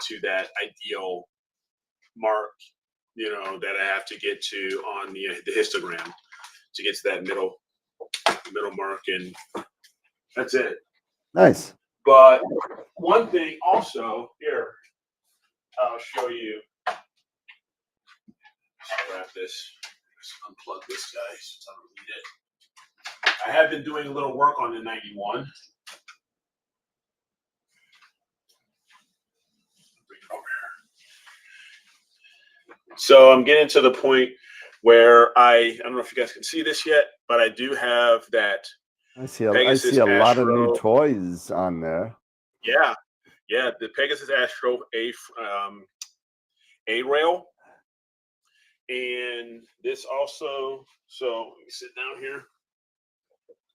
to that ideal mark, that I have to get to on the histogram to get to that middle mark, and that's it. Nice. But one thing also here, I'll show you. Grab this. Just unplug this guy since I don't need it. I have been doing a little work on the 91. So I'm getting to the point where I don't know if you guys can see this yet, but I do have that I see a lot of new Astro. toys on there. Yeah, the Pegasus Astro A rail, and this also. So let me sit down here,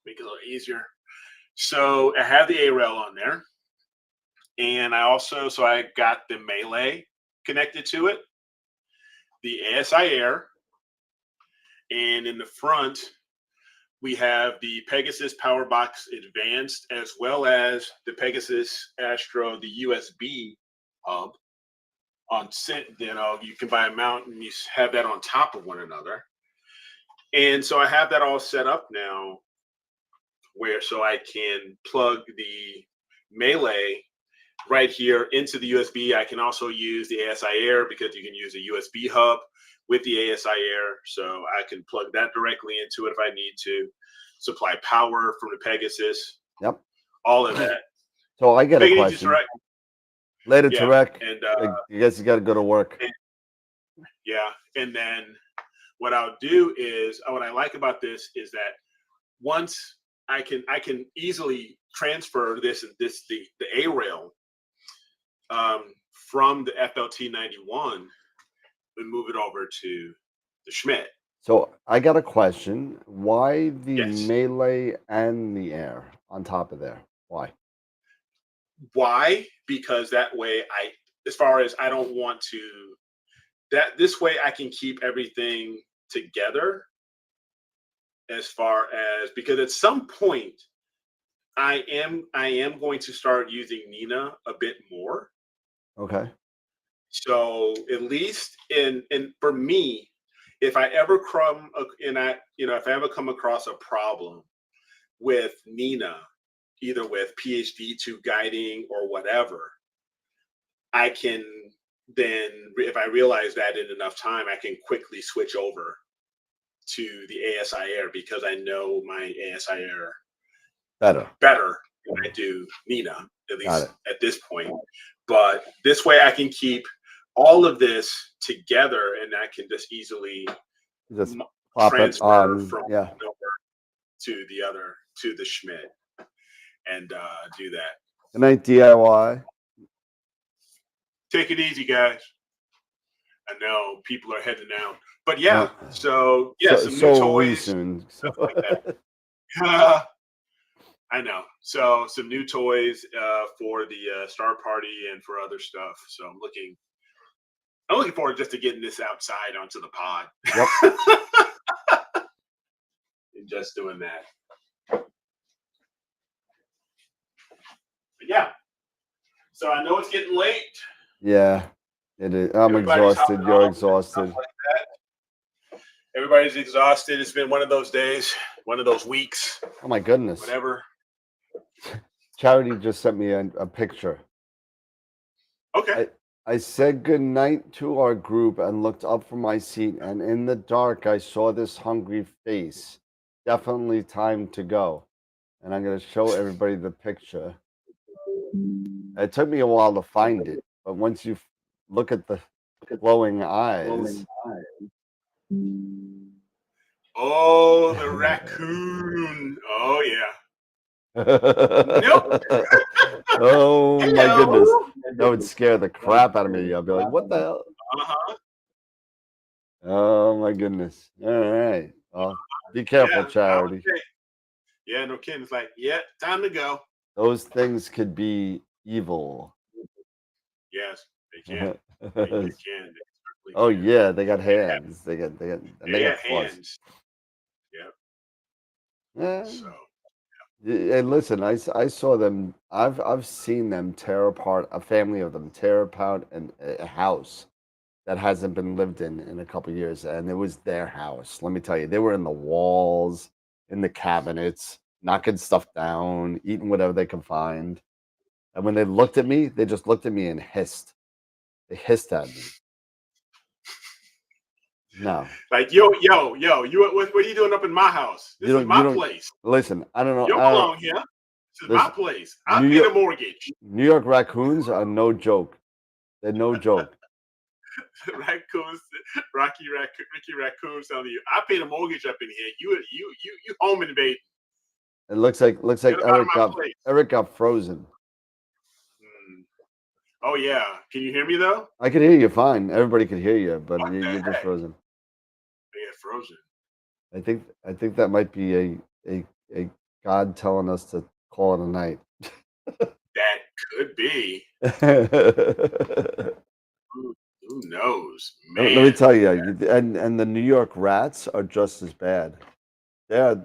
make it a little easier. So I have the A rail on there, and I got the Melee connected to it, the ASI Air, and in the front we have the Pegasus Powerbox Advanced, as well as the Pegasus Astro, the USB hub. You can buy a mount and you have that on top of one another. And so I have that all set up now, so I can plug the Melee right here into the USB. I can also use the ASI Air, because you can use a USB hub with the ASI Air. So I can plug that directly into it if I need to. Supply power from the Pegasus. Yep. All of that. So I get a question. Later, Tarek. And I guess you got to go to work. And then what I'll do is, what I like about this is that once I can easily transfer the A rail from the FLT91 and move it over to the Schmidt. So I got a question. Why the Yes. Melee and the Air on top of there? Why? Why? Because that way I don't want to, this way I can keep everything together, because at some point I am going to start using Nina a bit more. Okay. So at least for me, if I ever if I ever come across a problem with Nina, either with PhD2 guiding or whatever, I can then, if I realize that in enough time, I can quickly switch over to the ASI Air, because I know my ASI Air better than I do Nina, at Got least it. at this point. But this way I can keep all of this together, and I can just easily Just pop it transfer on. from Yeah. one over to the other, to the Schmidt, and do that. Good night, DIY. Take it easy, guys. I know people are heading out, but yeah. So yeah, some new So we toys, soon. stuff like that. I know. So some new toys for the Star Party and for other stuff. So I'm looking forward just to getting this outside onto the pod. Yep. And just doing that. But yeah. So I know it's getting late. Yeah, it is. I'm Everybody's exhausted. hopping You're off and stuff exhausted. like that. Everybody's exhausted. It's been one of those days, one of those weeks, Oh my goodness. whatever. Charity just sent me a picture. Okay. I said goodnight to our group and looked up from my seat, and in the dark, I saw this hungry face. Definitely time to go. And I'm going to show everybody the picture. It took me a while to find it, but once you look at the glowing eyes. Oh, the raccoon. Oh, yeah. Nope. Oh, my Hello. goodness. That would scare the crap out of me. I'll be like, what the hell? Uh-huh. Oh, my goodness. All right. Well, be careful, Yeah, Charity. okay. Yeah, no kidding. It's like, yeah, time to go. Those things could be evil. Yes, they can. They can. They Oh, can. yeah. They got hands. They got claws. Hands. Yep. Yeah. So. And listen, I saw them. I've seen them tear apart a family of them tear apart a house that hasn't been lived in a couple of years, and it was their house. Let me tell you, they were in the walls, in the cabinets, knocking stuff down, eating whatever they could find. And when they looked at me, they just looked at me and hissed. They hissed at me. No. Like, yo, what are you doing up in my house? This is my place. Listen, I don't know. You don't belong here. This is my place. I pay the mortgage. New York raccoons are no joke. They're no joke. Raccoons, Ricky Raccoon's telling you, I pay the mortgage up in here. You home invading. It looks like Eric got frozen. Oh yeah, can you hear me though? I can hear you fine. Everybody can hear you, but you're just frozen. Yeah, frozen. I think that might be a God telling us to call it a night. That could be. Who knows, man? Let me tell you, and the New York rats are just as bad. They are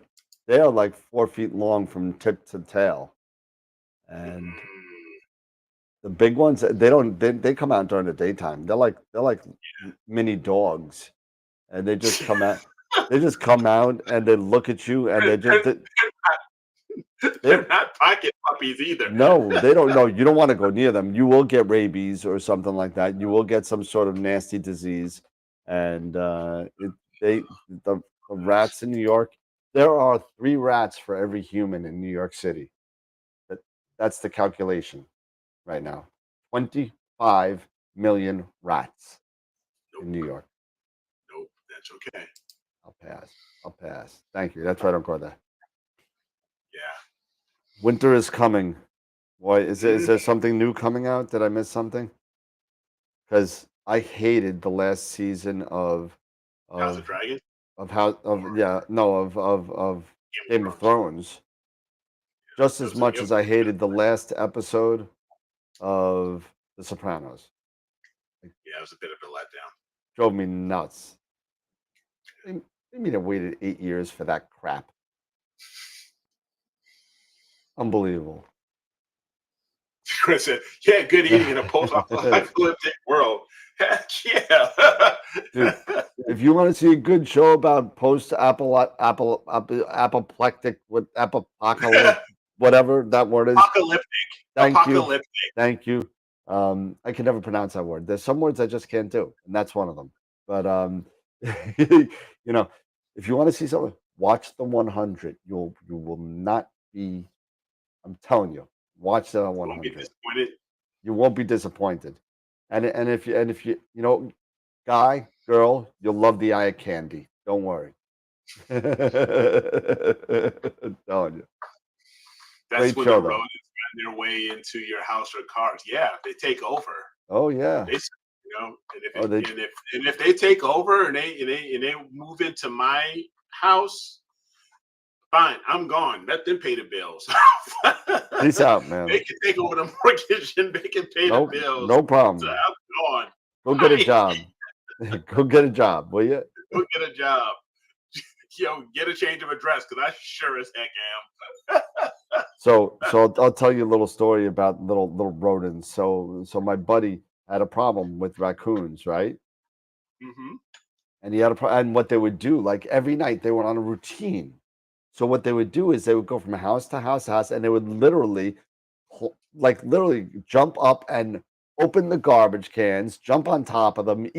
like 4 feet long from tip to tail, and the big ones they come out during the daytime. They're like mini dogs, and they just come out. They just come out and they look at you and they're not pocket puppies either. No, they don't know. You don't want to go near them. You will get rabies or something like that. You will get some sort of nasty disease. And the rats in New York, there are 3 rats for every human in New York City. That's the calculation right now. 25 million rats in New York. Nope, that's okay. I'll pass. Thank you. That's why I don't go there. Yeah. Winter is coming. Why is there something new coming out? Did I miss something? Because I hated the last season of House of Dragons. Of Game of Thrones. Just as much as I hated the last episode of The Sopranos. Yeah, it was a bit of a letdown. Drove me nuts. They mean I waited 8 years for that crap. Unbelievable. Chris said, yeah, good evening in a post-apocalyptic world. Heck yeah. Dude, if you want to see a good show about apoplectic, whatever that word is. Apocalyptic. Thank you. I can never pronounce that word. There's some words I just can't do, and that's one of them. But if you want to see something, watch the 100. You will not be I'm telling you, watch that on You won't be 100. disappointed. You won't be disappointed. And if you guy, girl, you'll love the eye of candy. Don't worry. I'm telling you. That's Great when show, the though. rodents find their way into your house or cars. Yeah, they take over. Oh yeah. They, and if Oh, they- if they take over and they move into my house, fine, I'm gone. Let them pay the bills. Peace out, man. They can take over the mortgage and they can pay the bills. No problem. So I'm gone. Go get a job. Go get a job, will you? Go get a job. Get a change of address because I sure as heck am. So I'll tell you a little story about little rodents. So my buddy had a problem with raccoons, right? Mm-hmm. And he had and what they would do, like every night, they were on a routine. So what they would do is they would go from house to house, and they would literally jump up and open the garbage cans, jump on top of them,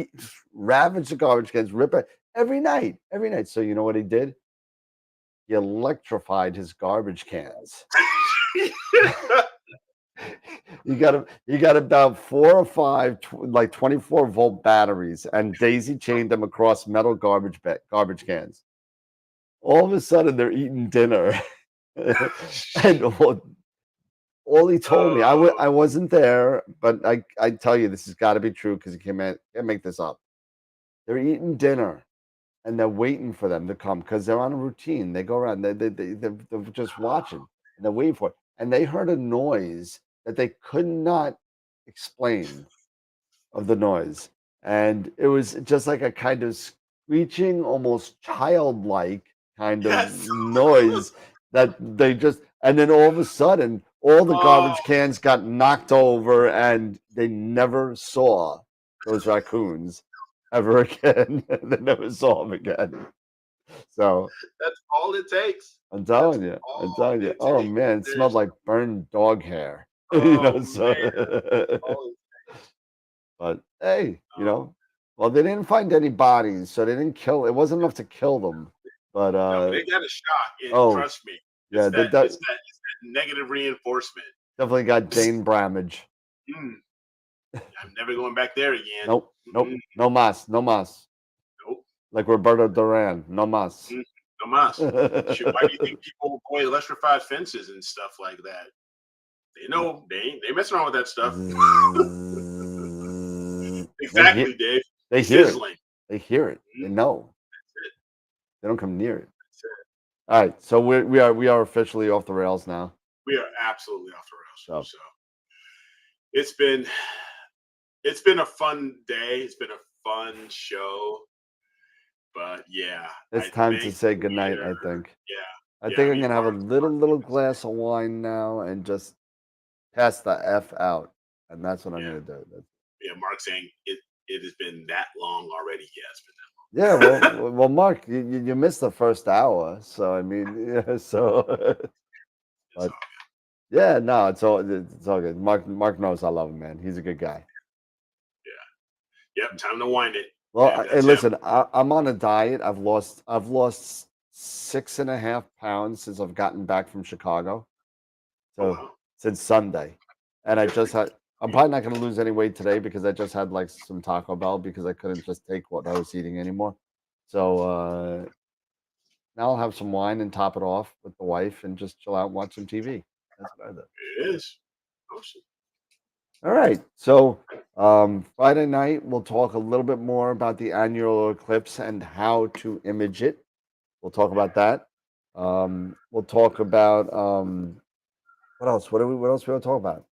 ravage the garbage cans, rip it every night. So you know what he did? He electrified his garbage cans. You got about 4 or 5 like 24-volt batteries, and daisy chained them across metal garbage cans. All of a sudden, they're eating dinner, and all he told me, I wasn't there, but I tell you, this has got to be true because you can't make this up. They're eating dinner, and they're waiting for them to come because they're on a routine. They go around, they're just watching, and they're waiting for it. And they heard a noise that they could not explain of the noise. And it was just like a kind of screeching, almost childlike kind of noise that they just, and then all of a sudden, all the garbage cans got knocked over and they never saw those raccoons ever again. They never saw them again. So that's all it takes. I'm telling you. Oh man, it smelled like burned dog hair. But hey, well, they didn't find any bodies, so they didn't kill. It wasn't enough to kill them. But no, they got a shock. Trust me. Yeah, it's that negative reinforcement. Definitely got Dane Bramage. I'm never going back there again. Nope. No mas. Nope. Like Roberto Duran. No mas. No mas. Why do you think people avoid electrified fences and stuff like that? They know they mess around with that stuff. Exactly, Dave. They hear it. They hear it. They know. That's it. They don't come near it. That's it. All right, so we are officially off the rails now. We are absolutely off the rails. So it's been a fun day. It's been a fun show. But yeah, it's time to say goodnight. I think. Yeah. I think I'm gonna have a little glass of wine now and just pass the F out, and that's what I'm gonna do. Yeah, Mark saying it has been that long already. Yeah, it's been that long. Yeah, well, Mark, you missed the first hour, so I mean, yeah, so. But, yeah, no, it's all good. Mark knows I love him, man. He's a good guy. Yeah. Yep. Time to wind it. Well, hey, listen, I'm on a diet. I've lost 6.5 pounds since I've gotten back from Chicago. So since Sunday, and I just had. I'm probably not going to lose any weight today because I just had like some Taco Bell because I couldn't just take what I was eating anymore. So now I'll have some wine and top it off with the wife and just chill out and watch some TV. That's what I do. It is. Awesome. All right. So Friday night, we'll talk a little bit more about the annular eclipse and how to image it. We'll talk about that. We'll talk about what else? What else we want to talk about?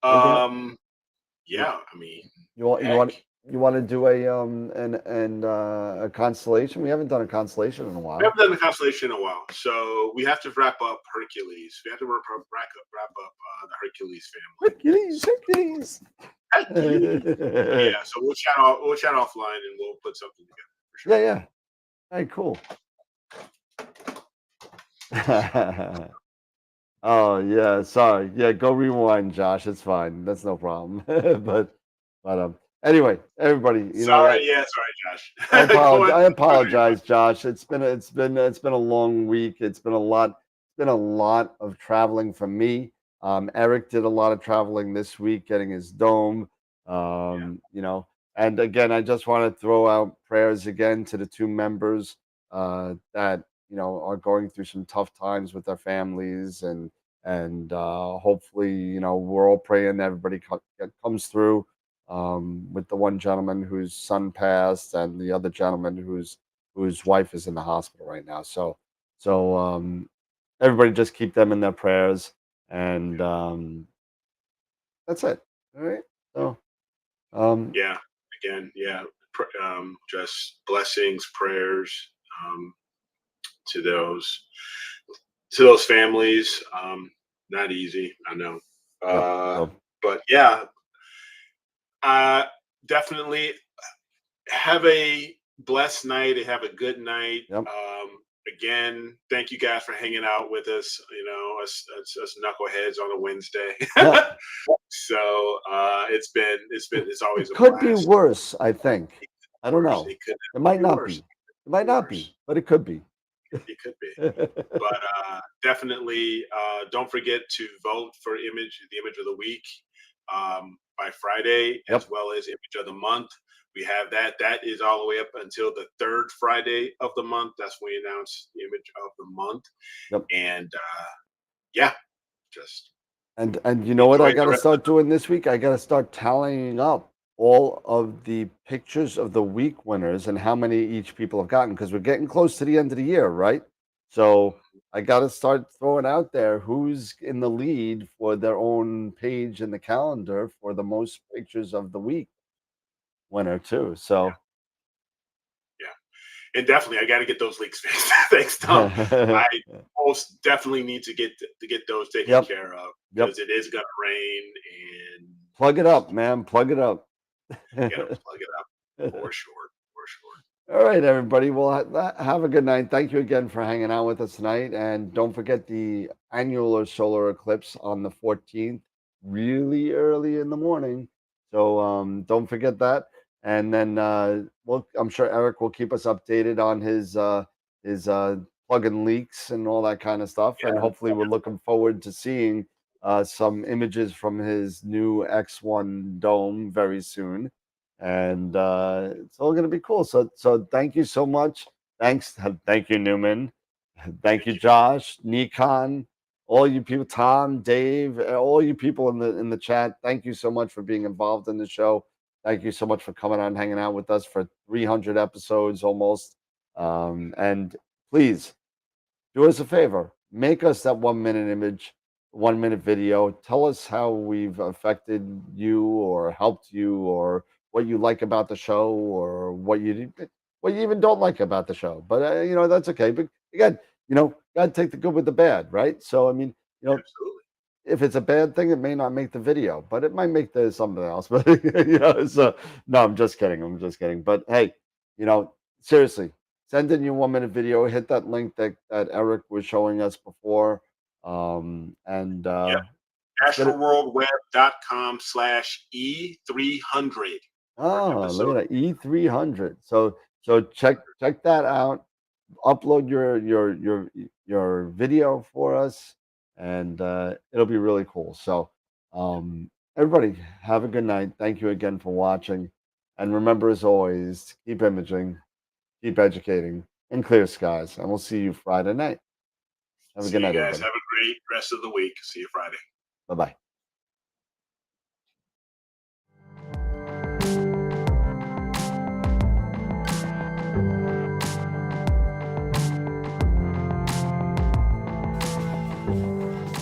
Yeah, I mean, you want to do a constellation? We haven't done a constellation in a while. We haven't done a constellation in a while, so we have to wrap up Hercules. We have to wrap up the Hercules family. Hercules. Yeah, so we'll chat offline and we'll put something together for sure. Yeah. All right, cool. Oh yeah, sorry. Yeah, go rewind, Josh. It's fine. That's no problem. but anyway, everybody, sorry, Josh. I apologize, Josh. It's been a long week. It's been a lot been a lot of traveling for me. Eric did a lot of traveling this week, getting his dome. Yeah. You know, and again, I just want to throw out prayers again to the two members that are going through some tough times with their families, and hopefully, we're all praying that everybody comes through. With the one gentleman whose son passed, and the other gentleman whose wife is in the hospital right now. So everybody just keep them in their prayers, and that's it. All right. So um, Yeah. Again, yeah. Just blessings, prayers um, to those families. Not easy, I know. yep. Uh, So but yeah, definitely have a blessed night and have a good night. yep. Again, thank you guys for hanging out with us. Us knuckleheads on a Wednesday. Yeah. So it's always It a could be blast. worse, I think. It could I be don't worse. know. It could It might be not worse. be. It might Be not worse. be, but it could be. It could be. But definitely don't forget to vote for the image of the week by Friday, as Yep. well as image of the month. We have that. That is all the way up until the third Friday of the month. That's when we announce the image of the month. Yep. And yeah, just And you know what I enjoy got the to rest. start doing this week? I got to start tallying up all of the pictures of the week winners and how many each people have gotten, because we're getting close to the end of the year, right? So I got to start throwing out there who's in the lead for their own page in the calendar for the most pictures of the week winner too. So Yeah, and definitely I got to get those leaks fixed. Thanks, Tom. I most definitely need to get those taken yep, care of yep. because it is going to rain and Plug it just up, man. Plug it up. got to plug it up for sure. For sure. All right, everybody. Well, have a good night. Thank you again for hanging out with us tonight. And don't forget the annular solar eclipse on the 14th, really early in the morning. So don't forget that. And then I'm sure Eric will keep us updated on his plug-in leaks and all that kind of stuff. And Yeah. hopefully, we're looking forward to seeing some images from his new X1 dome very soon, and it's all going to be cool. So thank you so much. Thank you, Newman. Thank you, Thank you. Josh, Nikon, all you people, Tom, Dave, all you people in the chat. Thank you so much for being involved in the show. Thank you so much for coming on, hanging out with us for 300 episodes almost. And please do us a favor, make us that 1 minute image, 1 minute video. Tell us how we've affected you or helped you, or what you like about the show, or what you even don't like about the show. But that's okay. But again, gotta take the good with the bad, right? So I mean, Absolutely. if it's a bad thing, it may not make the video, but it might make the something else. But so no, I'm just kidding. I'm just kidding. But hey, seriously, send in your 1 minute video. Hit that link that Eric was showing us before. And Yep. let's get it. Astroworldweb.com/E300 for Oh, look episode. at that E300. So check that out. Upload your video for us, and it'll be really cool. So everybody, have a good night. Thank you again for watching, and remember, as always, keep imaging, keep educating, and clear skies, and we'll see you Friday night. Have a See good you night, guys. everybody. Have a great rest of the week. See you Friday. Bye bye.